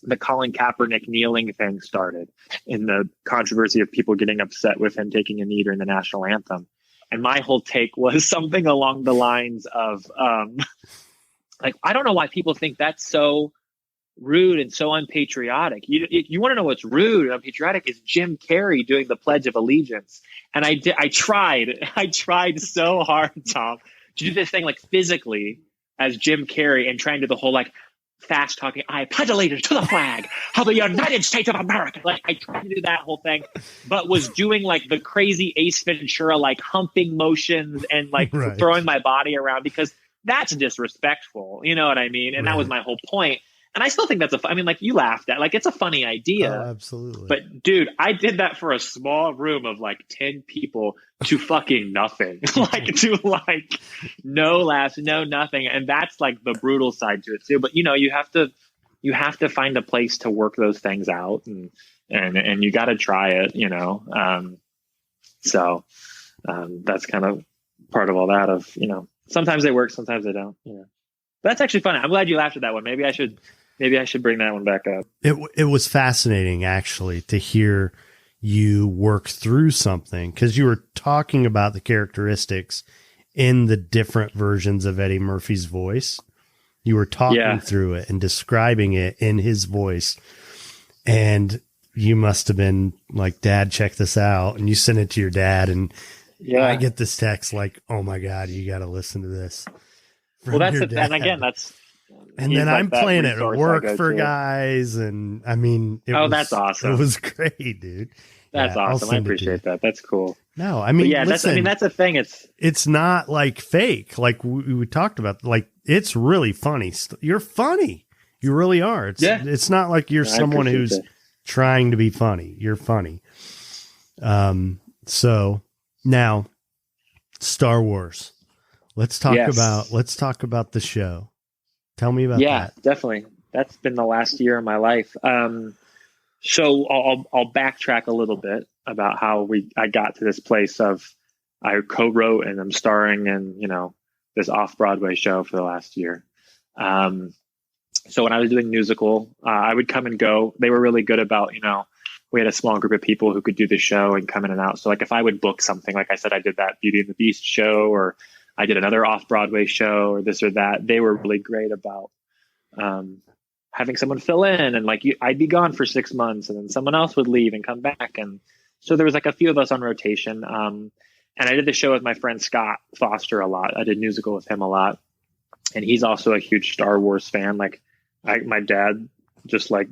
the Colin Kaepernick kneeling thing started, in the controversy of people getting upset with him taking a knee during the national anthem. And my whole take was something along the lines of, like, I don't know why people think that's so rude and so unpatriotic. You want to know what's rude and unpatriotic is Jim Carrey doing the Pledge of Allegiance. And I tried so hard, Tom, to do this thing like physically as Jim Carrey and trying to do the whole like fast talking, I pledge allegiance to the flag of the United States of America. Like I tried to do that whole thing, but was doing like the crazy Ace Ventura, like humping motions and like throwing my body around because that's disrespectful. You know what I mean? And that was my whole point. And I still think that's I mean, like you laughed at, like, it's a funny idea. Oh, absolutely. But dude, I did that for a small room of like 10 people to fucking nothing. Like to like no laughs, no nothing. And that's like the brutal side to it too. But you have to find a place to work those things out, and you got to try it, So that's kind of part of all that of, sometimes they work, sometimes they don't, That's actually funny. I'm glad you laughed at that one. Maybe I should bring that one back up. It was fascinating, actually, to hear you work through something, because you were talking about the characteristics in the different versions of Eddie Murphy's voice. You were talking through it and describing it in his voice. And you must have been like, Dad, check this out. And you sent it to your dad. And I get this text like, oh my God, you got to listen to this. Well, that's it. And again, and then I'm playing it at work for guys. And I mean, that's awesome. It was great, dude. That's awesome. I appreciate that. That's cool. No, I mean, that's a thing. It's not like fake. Like we talked about, like, it's really funny. You're funny. You really are. It's not like you're someone who's trying to be funny. You're funny. So now Star Wars. Let's talk about the show. Tell me about that. Yeah, definitely. That's been the last year of my life. So I'll backtrack a little bit about how I got to this place of I co-wrote and I'm starring in, this off-Broadway show for the last year. So when I was doing musical, I would come and go. They were really good about, we had a small group of people who could do the show and come in and out. So like if I would book something, like I said, I did that Beauty and the Beast show, or I did another off-Broadway show, or this or that. They were really great about having someone fill in, and like I'd be gone for 6 months and then someone else would leave and come back. And so there was like a few of us on rotation. And I did the show with my friend Scott Foster a lot. I did musical with him a lot. And he's also a huge Star Wars fan. Like my dad just like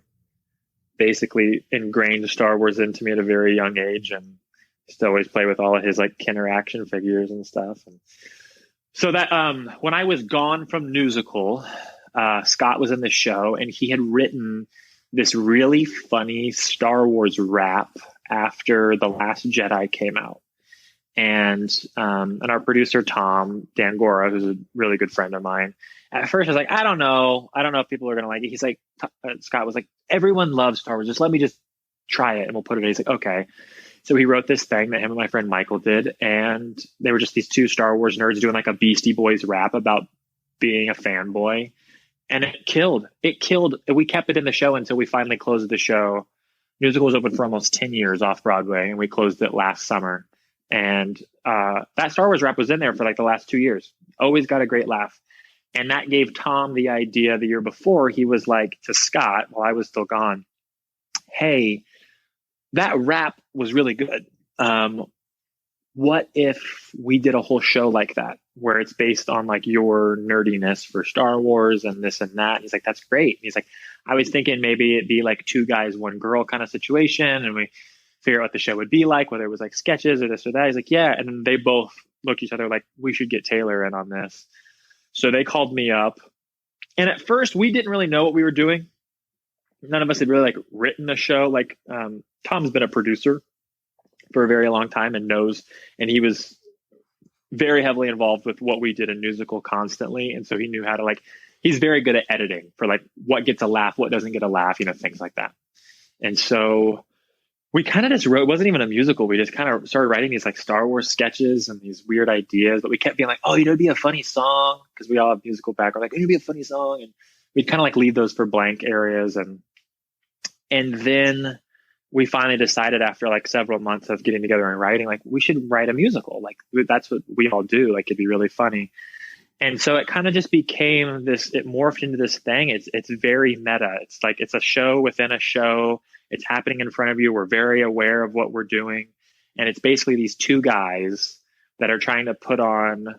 basically ingrained Star Wars into me at a very young age, and used to always play with all of his like Kenner action figures and stuff. And so that when I was gone from musical, Scott was in the show, and he had written this really funny Star Wars rap after The Last Jedi came out. And our producer, Tom Dangora, who's a really good friend of mine, at first I was like, I don't know if people are going to like it. He's like, Scott was like, everyone loves Star Wars. Just let me just try it and we'll put it in. He's like, okay. So he wrote this thing that him and my friend Michael did. And they were just these two Star Wars nerds doing like a Beastie Boys rap about being a fanboy. And it killed. We kept it in the show until we finally closed the show. Musical was open for almost 10 years off Broadway, and we closed it last summer. And that Star Wars rap was in there for like the last 2 years. Always got a great laugh. And that gave Tom the idea the year before. He was like to Scott, while I was still gone, hey, that rap was really good. What if we did a whole show like that, where it's based on like your nerdiness for Star Wars and this and that? He's like, that's great. He's like, I was thinking maybe it'd be like 2 guys, 1 girl kind of situation. And we figure out what the show would be like, whether it was like sketches or this or that. He's like, yeah. And then they both looked at each other like, we should get Taylor in on this. So they called me up. And at first we didn't really know what we were doing. None of us had really like written a show. Like Tom's been a producer for a very long time and knows, and he was very heavily involved with what we did in musical constantly. And so he knew how to like, he's very good at editing for like what gets a laugh, what doesn't get a laugh, things like that. And so we kind of just wrote, it wasn't even a musical. We just kind of started writing these like Star Wars sketches and these weird ideas, but we kept being like, oh, it'd be a funny song. Cause we all have musical background. Like, it'd be a funny song. And we'd kind of like leave those for blank areas. And then we finally decided after like several months of getting together and writing, like we should write a musical. Like that's what we all do. Like it'd be really funny. And so it kind of just became this, it morphed into this thing. It's very meta. It's like, it's a show within a show. It's happening in front of you. We're very aware of what we're doing. And it's basically these 2 guys that are trying to put on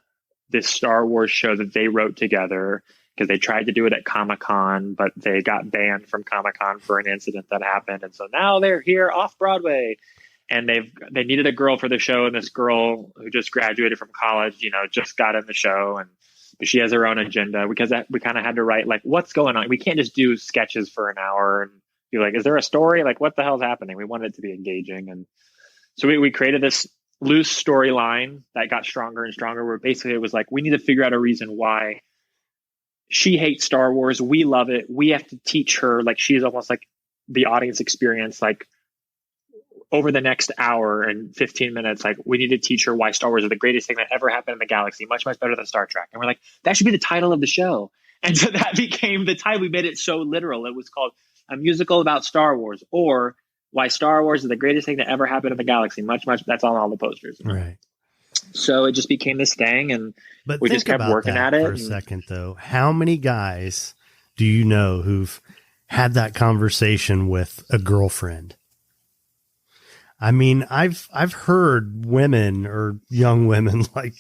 this Star Wars show that they wrote together, because they tried to do it at Comic-Con, but they got banned from Comic-Con for an incident that happened. And so now they're here off Broadway, and they needed a girl for the show. And this girl who just graduated from college, just got in the show, She has her own agenda because we kind of had to write like, what's going on? We can't just do sketches for an hour and be like, is there a story? Like, what the hell's happening? We wanted it to be engaging. And so we created this loose storyline that got stronger and stronger, where basically it was like, we need to figure out a reason why she hates Star Wars. We love it. We have to teach her, like, she's almost like the audience experience, like, over the next hour and 15 minutes, like, we need to teach her why Star Wars is the greatest thing that ever happened in the galaxy, much, much better than Star Trek. And we're like, that should be the title of the show. And so that became the title. We made it so literal. It was called A Musical About Star Wars, or Why Star Wars is the Greatest Thing that Ever Happened in the Galaxy. Much, much, that's on all the posters. Right. So it just became this thing, and but we just kept working at it. For a second, though, how many guys do you know who've had that conversation with a girlfriend? I mean, I've heard women or young women like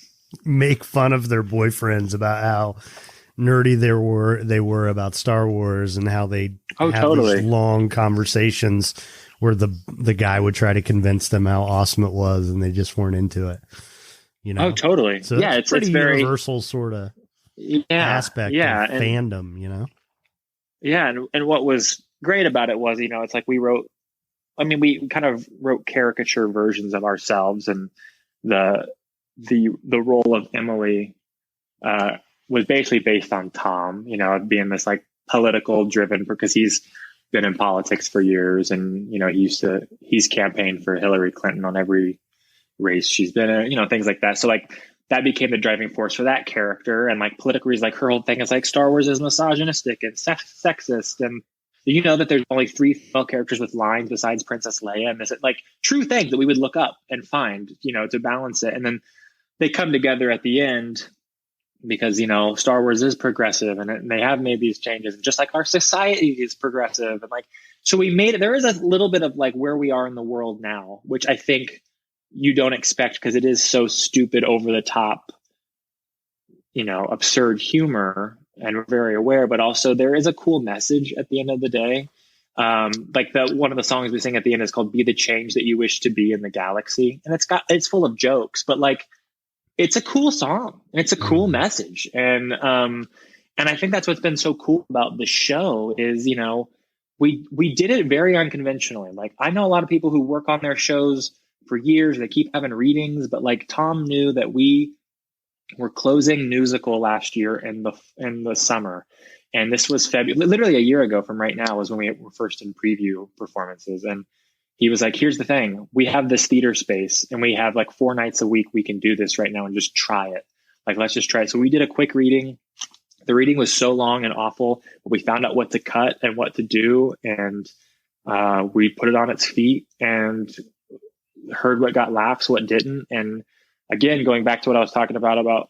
make fun of their boyfriends about how nerdy they were about Star Wars, and how they have these long conversations where the guy would try to convince them how awesome it was, and they just weren't into it. You know? Oh, totally. So yeah, it's pretty very universal sort of aspect of fandom, you know? Yeah. And what was great about it was, you know, it's like we kind of wrote caricature versions of ourselves, and the role of Emily was basically based on Tom, you know, being this like political driven, because he's been in politics for years, and, you know, he's campaigned for Hillary Clinton on every race she's been in, you know, things like that. So like that became the driving force for that character. And like politically, reasons, like her whole thing is like Star Wars is misogynistic and sexist, and you know that there's only 3 female characters with lines besides Princess Leia, and this like true things that we would look up and find, you know, to balance it. And then they come together at the end because, you know, Star Wars is progressive, and they have made these changes, just like our society is progressive. And like, so we made it, there is a little bit of like where we are in the world now, which I think you don't expect, because it is so stupid, over the top, you know, absurd humor, and we're very aware, but also there is a cool message at the end of the day. Like one of the songs we sing at the end is called "Be the Change That You Wish to Be in the Galaxy." And it's full of jokes, but like, it's a cool song and it's a cool message. And I think that's what's been so cool about the show is, you know, we did it very unconventionally. Like, I know a lot of people who work on their shows for years, they keep having readings, but like Tom knew that we were closing Musical last year in the summer. And this was literally a year ago from right now was when we were first in preview performances. And he was like, here's the thing, we have this theater space and we have like 4 nights a week. We can do this right now and just try it. Like, let's just try it. So we did a quick reading. The reading was so long and awful, but we found out what to cut and what to do. And we put it on its feet and heard what got laughs, what didn't. And again, going back to what I was talking about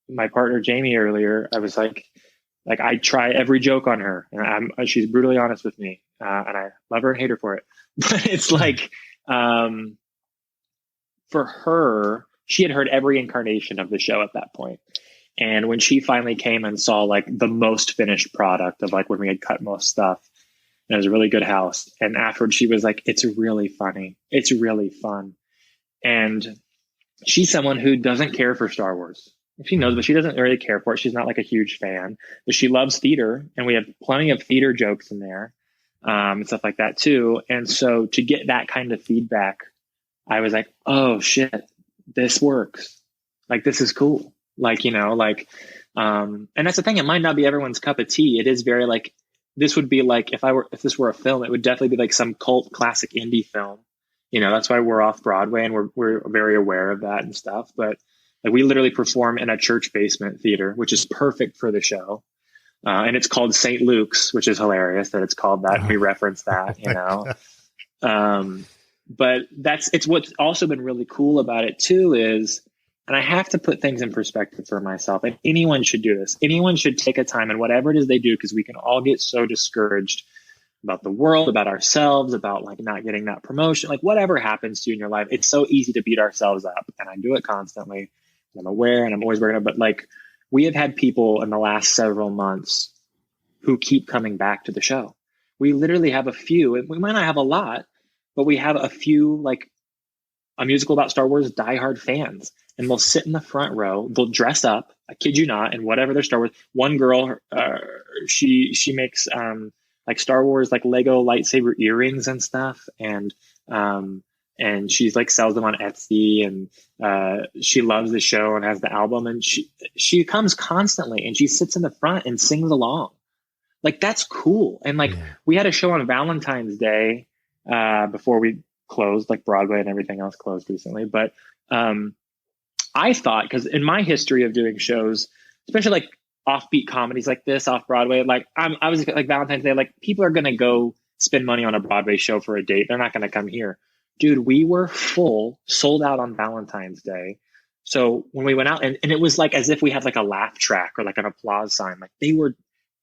my partner, Jamie, earlier, I was like I try every joke on her, and she's brutally honest with me, and I love her and hate her for it. But it's like, for her, she had heard every incarnation of the show at that point. And when she finally came and saw like the most finished product of like when we had cut most stuff, and it was a really good house. And afterwards she was like, it's really funny. It's really fun. And she's someone who doesn't care for Star Wars. She knows, but she doesn't really care for it. She's not like a huge fan, but she loves theater, and we have plenty of theater jokes in there, and stuff like that too. And so to get that kind of feedback, I was like, oh shit, this works. Like, this is cool. Like, you know, like, and that's the thing. It might not be everyone's cup of tea. It is very like, this would be like, if this were a film, it would definitely be like some cult classic indie film. You know, that's why we're off Broadway, and we're very aware of that and stuff. But like, we literally perform in a church basement theater, which is perfect for the show. And it's called St. Luke's, which is hilarious that it's called that. And we reference that, you know. But it's what's also been really cool about it too is, and I have to put things in perspective for myself, and anyone should do this. Anyone should take a time, and whatever it is they do, because we can all get so discouraged about the world, about ourselves, about like not getting that promotion, like whatever happens to you in your life. It's so easy to beat ourselves up, and I do it constantly. I'm aware, and I'm always working on it, but like, we have had people in the last several months who keep coming back to the show. We literally have a few, and we might not have a lot, but we have a few, like A Musical About Star Wars diehard fans, and they'll sit in the front row. They'll dress up I kid you not, and whatever their Star Wars. One girl, she makes like Star Wars like Lego lightsaber earrings and stuff, and she's like sells them on Etsy, and she loves the show and has the album, and she comes constantly, and she sits in the front and sings along. Like, that's cool. And like, we had a show on Valentine's Day before we closed, like Broadway and everything else closed recently. But I thought, because in my history of doing shows, especially like offbeat comedies like this off Broadway, like I was like Valentine's Day, like people are going to go spend money on a Broadway show for a date. They're not going to come here. Dude, we were full, sold out on Valentine's Day. So when we went out, and it was like as if we had like a laugh track or like an applause sign, like they were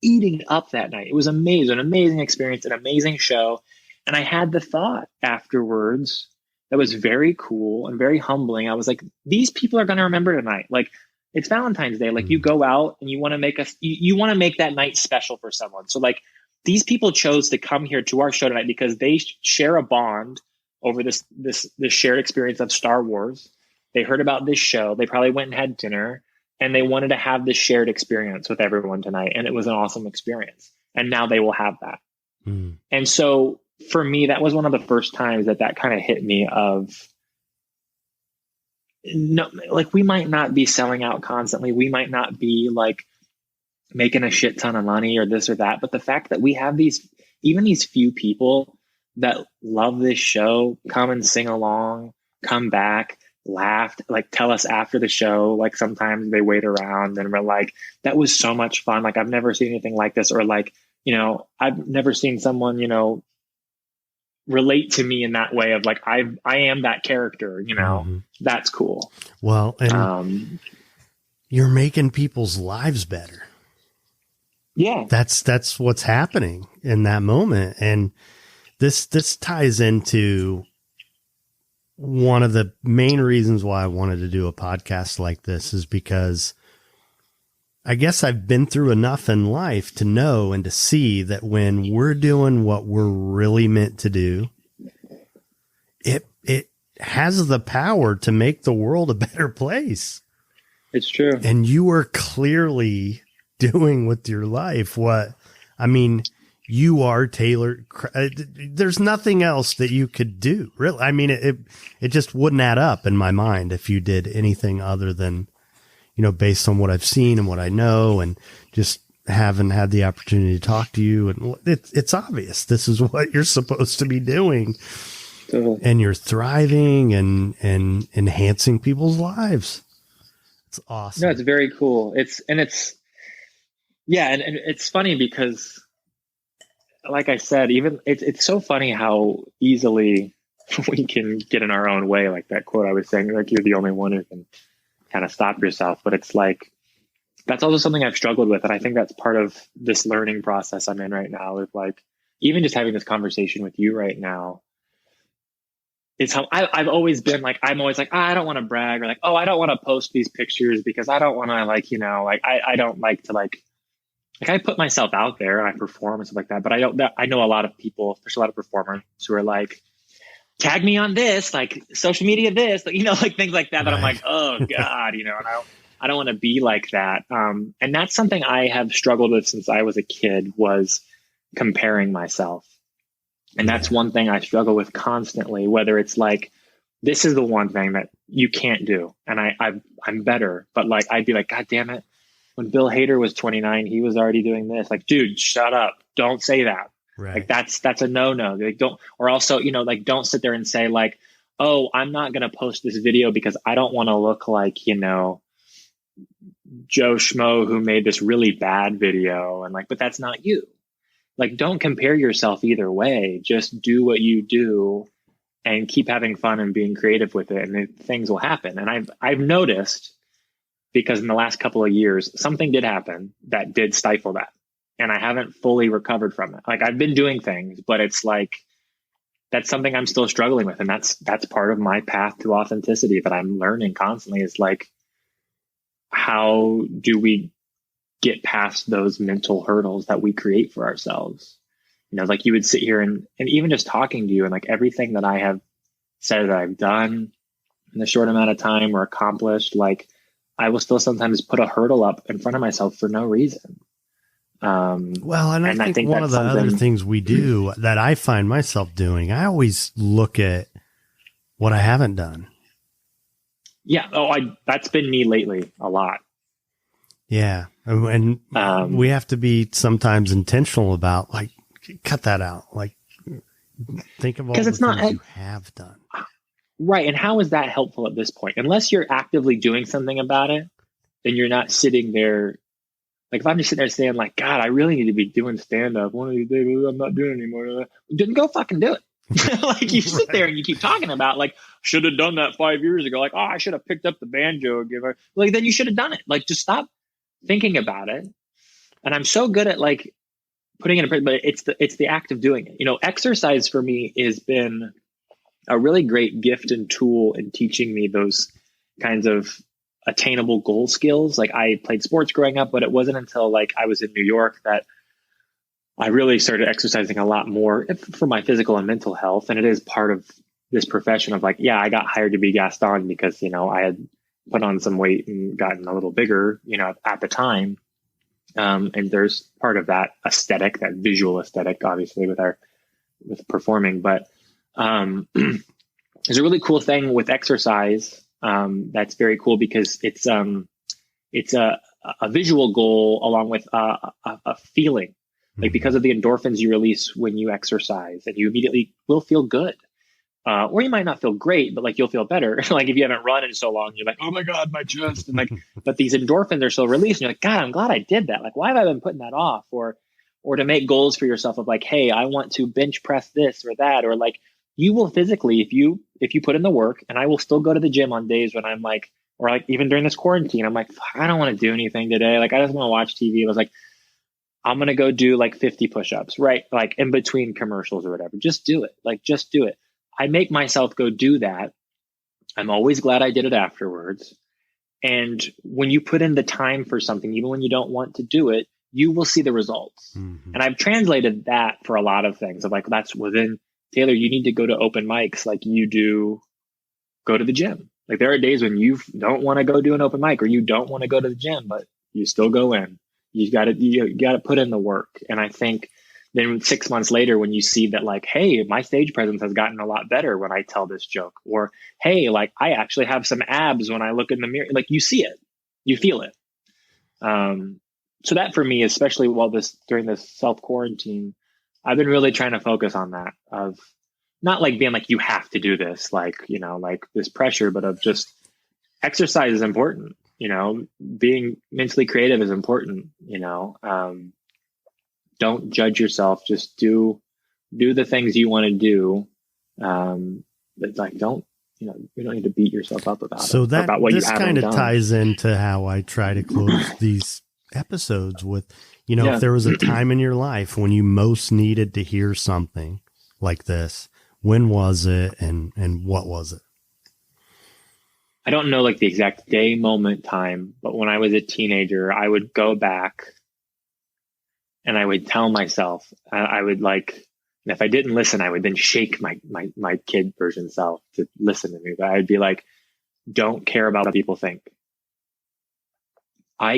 eating up that night. It was amazing, an amazing experience, an amazing show. And I had the thought afterwards that was very cool and very humbling. I was like, these people are going to remember tonight. Like, it's Valentine's Day. Like, you go out and you want to make you want to make that night special for someone. So like, these people chose to come here to our show tonight because they share a bond over this shared experience of Star Wars. They heard about this show. They probably went and had dinner, and they wanted to have this shared experience with everyone tonight. And it was an awesome experience. And now they will have that. And so for me, that was one of the first times that kind of hit me of, no, like, we might not be selling out constantly. We might not be like making a shit ton of money or this or that. But the fact that we have even these few people that love this show, come and sing along, come back, laughed, like tell us after the show, like sometimes they wait around and we're like, that was so much fun. Like, I've never seen anything like this. Or like, I've never seen someone, relate to me in that way of like, I am that character, That's cool. Well, and you're making people's lives better. Yeah. That's what's happening in that moment. And this ties into one of the main reasons why I wanted to do a podcast like this, is because I guess I've been through enough in life to know and to see that when we're doing what we're really meant to do, it has the power to make the world a better place. It's true. And you are clearly doing with your life you are tailored. There's nothing else that you could do, really. I mean, it just wouldn't add up in my mind if you did anything other than, based on what I've seen and what I know, and just haven't had the opportunity to talk to you. And it's obvious this is what you're supposed to be doing. Totally. And you're thriving and enhancing people's lives. It's awesome. No, it's very cool. And it's funny because, like I said, even it's so funny how easily we can get in our own way. Like that quote I was saying, like, you're the only one who can kind of stop yourself. But it's like, that's also something I've struggled with. And I think that's part of this learning process I'm in right now, with like, even just having this conversation with you right now. It's how I've always been like, I'm always like, I don't want to brag, or like, oh, I don't want to post these pictures because I don't want to like, I don't like to like I put myself out there and I perform and stuff like that. But I know a lot of people, especially a lot of performers, who are like, tag me on this, like social media, this, like, like things like that. Right. That I'm like, oh God, and I don't want to be like that. And that's something I have struggled with since I was a kid, was comparing myself. And that's one thing I struggle with constantly, whether it's like, this is the one thing that you can't do. And I'm better, but like, I'd be like, God damn it. When Bill Hader was 29, he was already doing this. Like, dude, shut up. Don't say that. Right. Like that's a no-no. Like, don't, or also, like, don't sit there and say like, oh, I'm not going to post this video because I don't want to look like, Joe Schmo who made this really bad video. And like, but that's not you. Like, don't compare yourself either way. Just do what you do and keep having fun and being creative with it. And things will happen. And I've noticed, because in the last couple of years, something did happen that did stifle that. And I haven't fully recovered from it. Like, I've been doing things, but it's like, that's something I'm still struggling with. And that's part of my path to authenticity that I'm learning constantly, is like, how do we get past those mental hurdles that we create for ourselves? Like, you would sit here and even just talking to you, and like everything that I have said that I've done in a short amount of time or accomplished, like, I will still sometimes put a hurdle up in front of myself for no reason. Well, and I think one of the other things we do that I find myself doing, I always look at what I haven't done. Yeah. Oh, that's been me lately a lot. Yeah. And we have to be sometimes intentional about, like, cut that out. Like, think of all the things you have done. Right. And how is that helpful at this point? Unless you're actively doing something about it, then you're not sitting there. Like, if I'm just sitting there saying, like, God, I really need to be doing stand-up. One of these days, I'm not doing it anymore. Then go fucking do it. Like, you sit there and you keep talking about, like, should have done that 5 years ago. Like, oh, I should have picked up the banjo. Like, then you should have done it. Like, just stop thinking about it. And I'm so good at, like, putting it in, but it's the act of doing it. You know, exercise for me has been a really great gift and tool in teaching me those kinds of attainable goal skills. Like, I played sports growing up, but it wasn't until, like, I was in New York that I really started exercising a lot more for my physical and mental health. And it is part of this profession of, like, yeah, I got hired to be Gaston because, you know, I had put on some weight and gotten a little bigger, you know, at the time. And there's part of that aesthetic, that visual aesthetic, obviously with performing. But there's a really cool thing with exercise that's very cool because it's a visual goal along with a feeling. Like, because of the endorphins you release when you exercise, and you immediately will feel good. Or you might not feel great, but, like, you'll feel better. Like, if you haven't run in so long, you're like, oh my God, my chest. And, like, but these endorphins are still released. And you're like, God, I'm glad I did that. Like, why have I been putting that off? Or to make goals for yourself of, like, hey, I want to bench press this or that. Or, like, you will physically, if you put in the work, and I will still go to the gym on days when I'm like, or like even during this quarantine, I'm like, I don't want to do anything today. Like, I just want to watch TV. I was like, I'm going to go do like 50 push-ups, right? Like, in between commercials or whatever. Just do it. Like, just do it. I make myself go do that. I'm always glad I did it afterwards. And when you put in the time for something, even when you don't want to do it, you will see the results. Mm-hmm. And I've translated that for a lot of things of, like, that's within Taylor, you need to go to open mics like you do go to the gym. Like, there are days when you don't want to go do an open mic, or you don't want to go to the gym, but you still go in. You got to put in the work. And I think then 6 months later, when you see that, like, hey, my stage presence has gotten a lot better when I tell this joke, or hey, like, I actually have some abs when I look in the mirror, like, you see it, you feel it. So that for me, especially during this self-quarantine, I've been really trying to focus on that, of not like being like, you have to do this, like, you know, like this pressure, but of just exercise is important, you know, being mentally creative is important, you know, don't judge yourself, just do the things you want to do. But, like, you don't need to beat yourself up about so it. That about what this kind of done. ties into how I try to close these episodes with, you know, if there was a time in your life when you most needed to hear something like this, when was it, and what was it? I don't know, like, the exact day, moment, time, but when I was a teenager, I would go back and I would tell myself, I would, like, and if I didn't listen, I would then shake my kid version self to listen to me. But I'd be like, don't care about what people think. I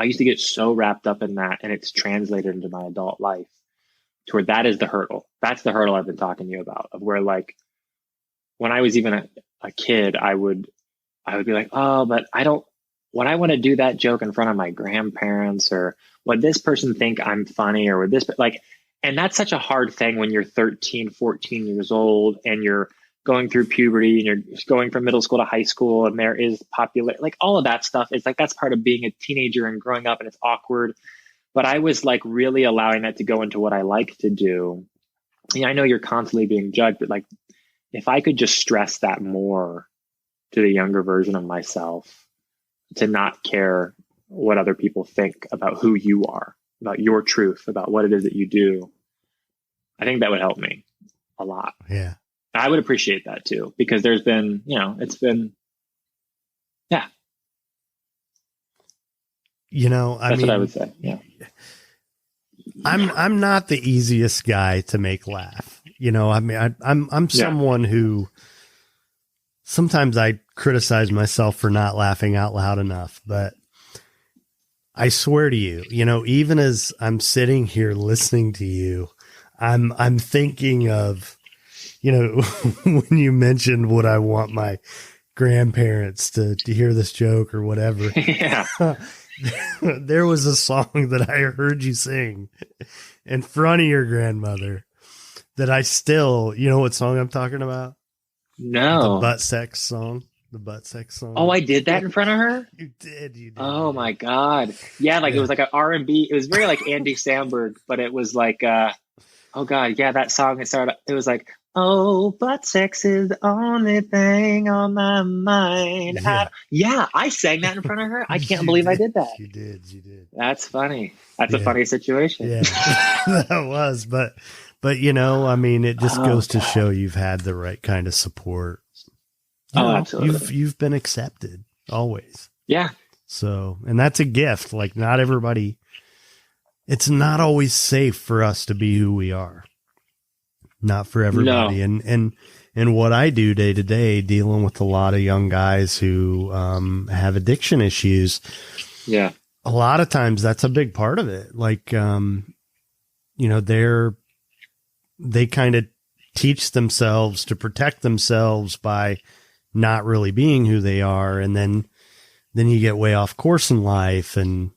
used to get so wrapped up in that, and it's translated into my adult life to where that is the hurdle. That's the hurdle I've been talking to you about, of where, like, when I was even a kid, I would be like, oh, but would I want to do that joke in front of my grandparents, or would this person think I'm funny, or would this, like, and that's such a hard thing when you're 13, 14 years old and you're going through puberty and you're going from middle school to high school, and there is like, all of that stuff is like, that's part of being a teenager and growing up, and it's awkward. But I was, like, really allowing that to go into what I like to do. I know you're constantly being judged, but, like, if I could just stress that more to the younger version of myself, to not care what other people think about who you are, about your truth, about what it is that you do, I think that would help me a lot. Yeah. I would appreciate that too, because there's been, you know, it's been, yeah. You know, that's what I would say. Yeah. I'm not the easiest guy to make laugh. You know, I mean, I'm someone who sometimes I criticize myself for not laughing out loud enough, but I swear to you, even as I'm sitting here listening to you, I'm thinking of, when you mentioned would I want my grandparents to hear this joke or whatever. Yeah. There was a song that I heard you sing in front of your grandmother that I still, you know what song I'm talking about? No. The butt sex song. The butt sex song. Oh, I did that in front of her? You did. Oh my God. Yeah, it was like an R&B. It was very like Andy Samberg, but it was like, oh God, yeah, that song, it was like, oh, butt sex is the only thing on my mind. Yeah. I sang that in front of her. I can't believe I did that. You did. That's funny. That's a funny situation. Yeah, that was, but it just goes to show you've had the right kind of support. Absolutely. You've been accepted always. Yeah. So, and that's a gift. Like not everybody, it's not always safe for us to be who we are. Not for everybody. No. And what I do day to day, dealing with a lot of young guys who have addiction issues. Yeah. A lot of times that's a big part of it. Like, they kind of teach themselves to protect themselves by not really being who they are. And then you get way off course in life. And,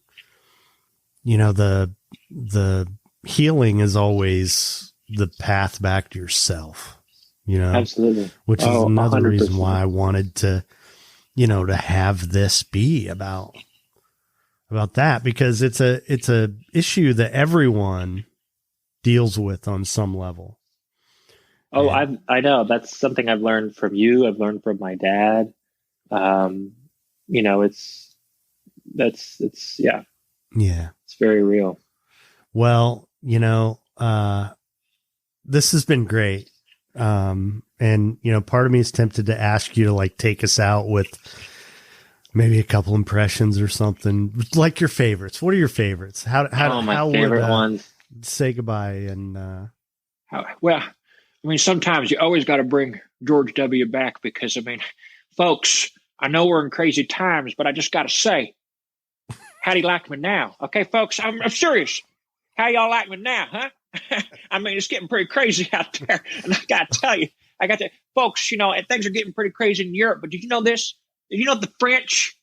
the healing is always the path back to yourself, Absolutely. Which is another 100%. reason why I wanted to, to have this be about that, because it's a issue that everyone deals with on some level. Oh, I know. That's something I've learned from you. I've learned from my dad. It's very real. Well, this has been great. And part of me is tempted to ask you to like take us out with maybe a couple impressions or something, like your favorites. What are your favorites? How favorite ones. Say goodbye and sometimes you always got to bring George W. back because, folks, I know we're in crazy times, but I just got to say, how do you like me now? Okay, folks, I'm serious. How y'all like me now, huh? It's getting pretty crazy out there. And I got to tell you, folks, things are getting pretty crazy in Europe. But did you know this? Did you know the French,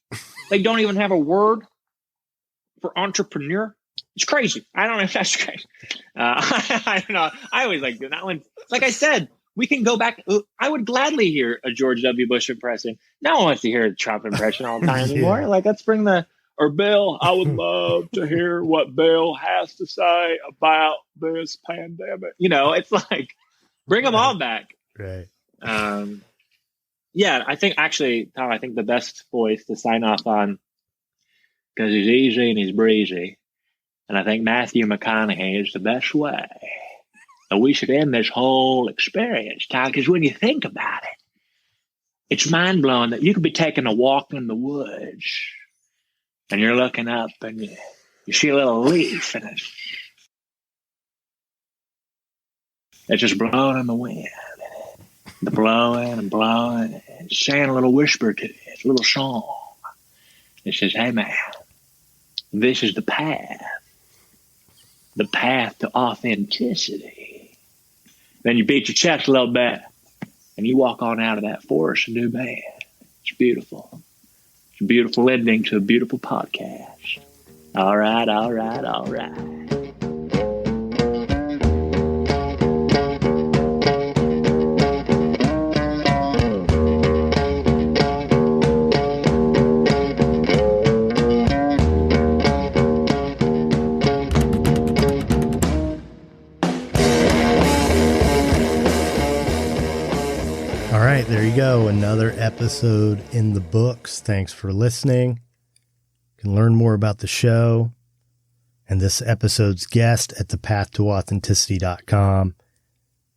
they don't even have a word for entrepreneur? It's crazy. I don't know if that's crazy. I don't know. I always like doing that one. Like I said, we can go back. I would gladly hear a George W. Bush impression. No one wants to hear a Trump impression all the time anymore. Yeah. Like, let's bring or Bill, I would love to hear what Bill has to say about this pandemic. It's like, bring them all back. Right. I think actually, Tom, the best voice to sign off on, because he's easy and he's breezy. And I think Matthew McConaughey is the best way. And we should end this whole experience, Tom, because when you think about it, it's mind-blowing that you could be taking a walk in the woods and you're looking up and you see a little leaf and it's just blowing in the wind. The blowing and blowing and saying a little whisper to it, a little song. It says, hey man, this is the path to authenticity. Then you beat your chest a little bit and you walk on out of that forest a new man. It's beautiful. It's a beautiful ending to a beautiful podcast. All right. All right, there you go. Another episode in the books. Thanks for listening. You can learn more about the show and this episode's guest at thepathtooauthenticity.com.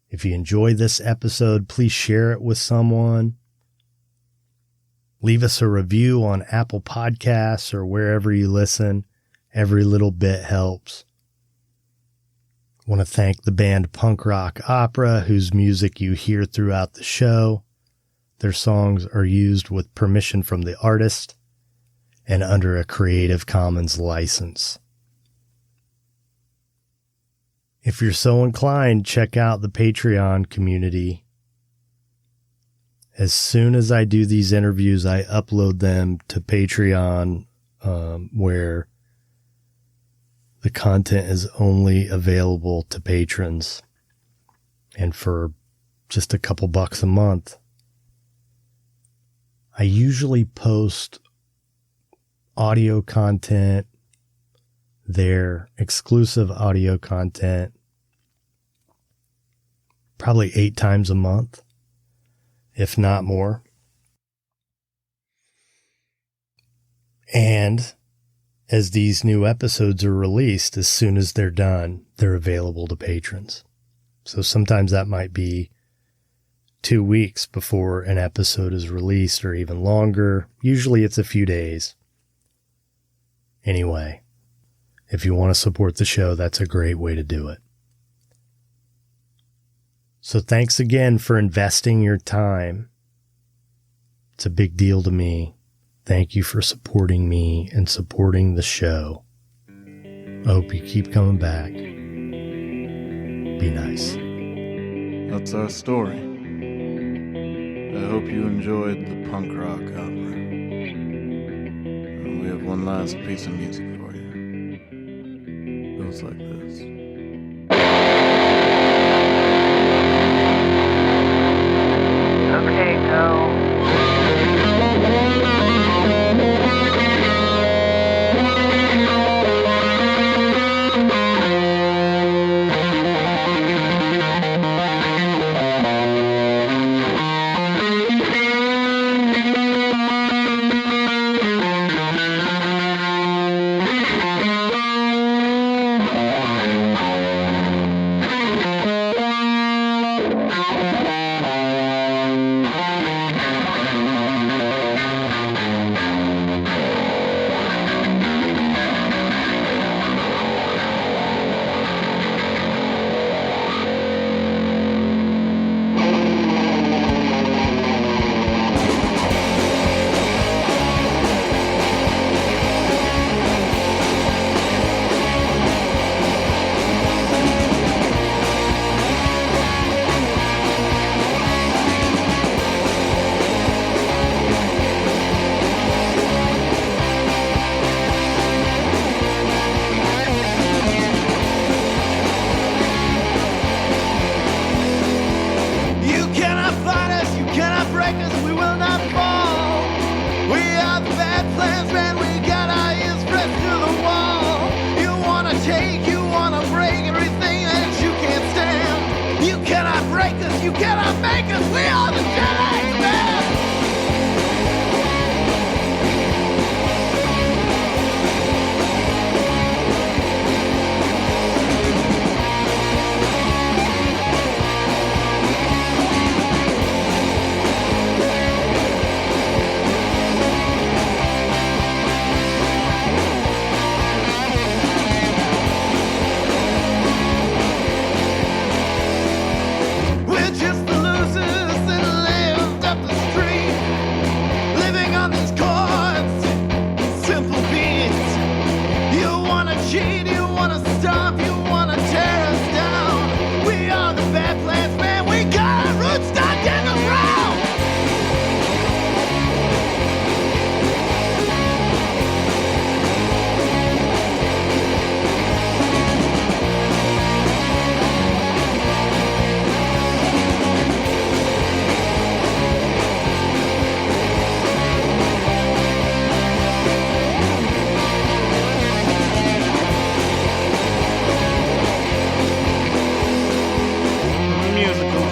If you enjoyed this episode, please share it with someone. Leave us a review on Apple Podcasts or wherever you listen. Every little bit helps. I want to thank the band Punk Rock Opera, whose music you hear throughout the show. Their songs are used with permission from the artist and under a Creative Commons license. If you're so inclined, check out the Patreon community. As soon as I do these interviews, I upload them to Patreon, where the content is only available to patrons. And for just a couple bucks a month, I usually post audio content, their exclusive audio content, probably 8 times a month, if not more. And as these new episodes are released, as soon as they're done, they're available to patrons. So sometimes that might be 2 weeks before an episode is released, or even longer. Usually it's a few days. Anyway, if you want to support the show, that's a great way to do it. So thanks again for investing your time. It's a big deal to me. Thank you for supporting me and supporting the show. I hope you keep coming back. Be nice. That's our story. I hope you enjoyed the punk rock opera. And we have one last piece of music for you. It goes like this. Okay, go.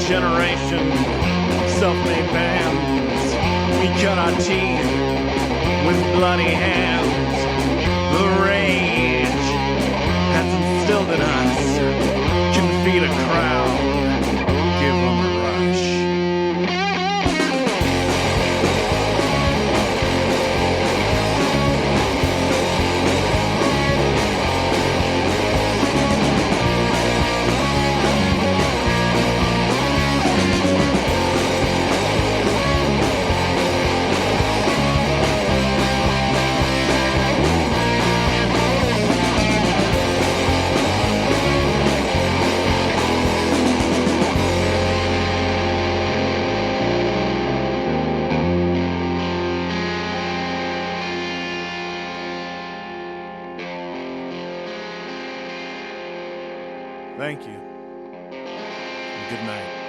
Generation, self-made bands. We cut our teeth with bloody hands. The rage has instilled in us. Can feed a crowd, give them a rush. Thank you. And good night.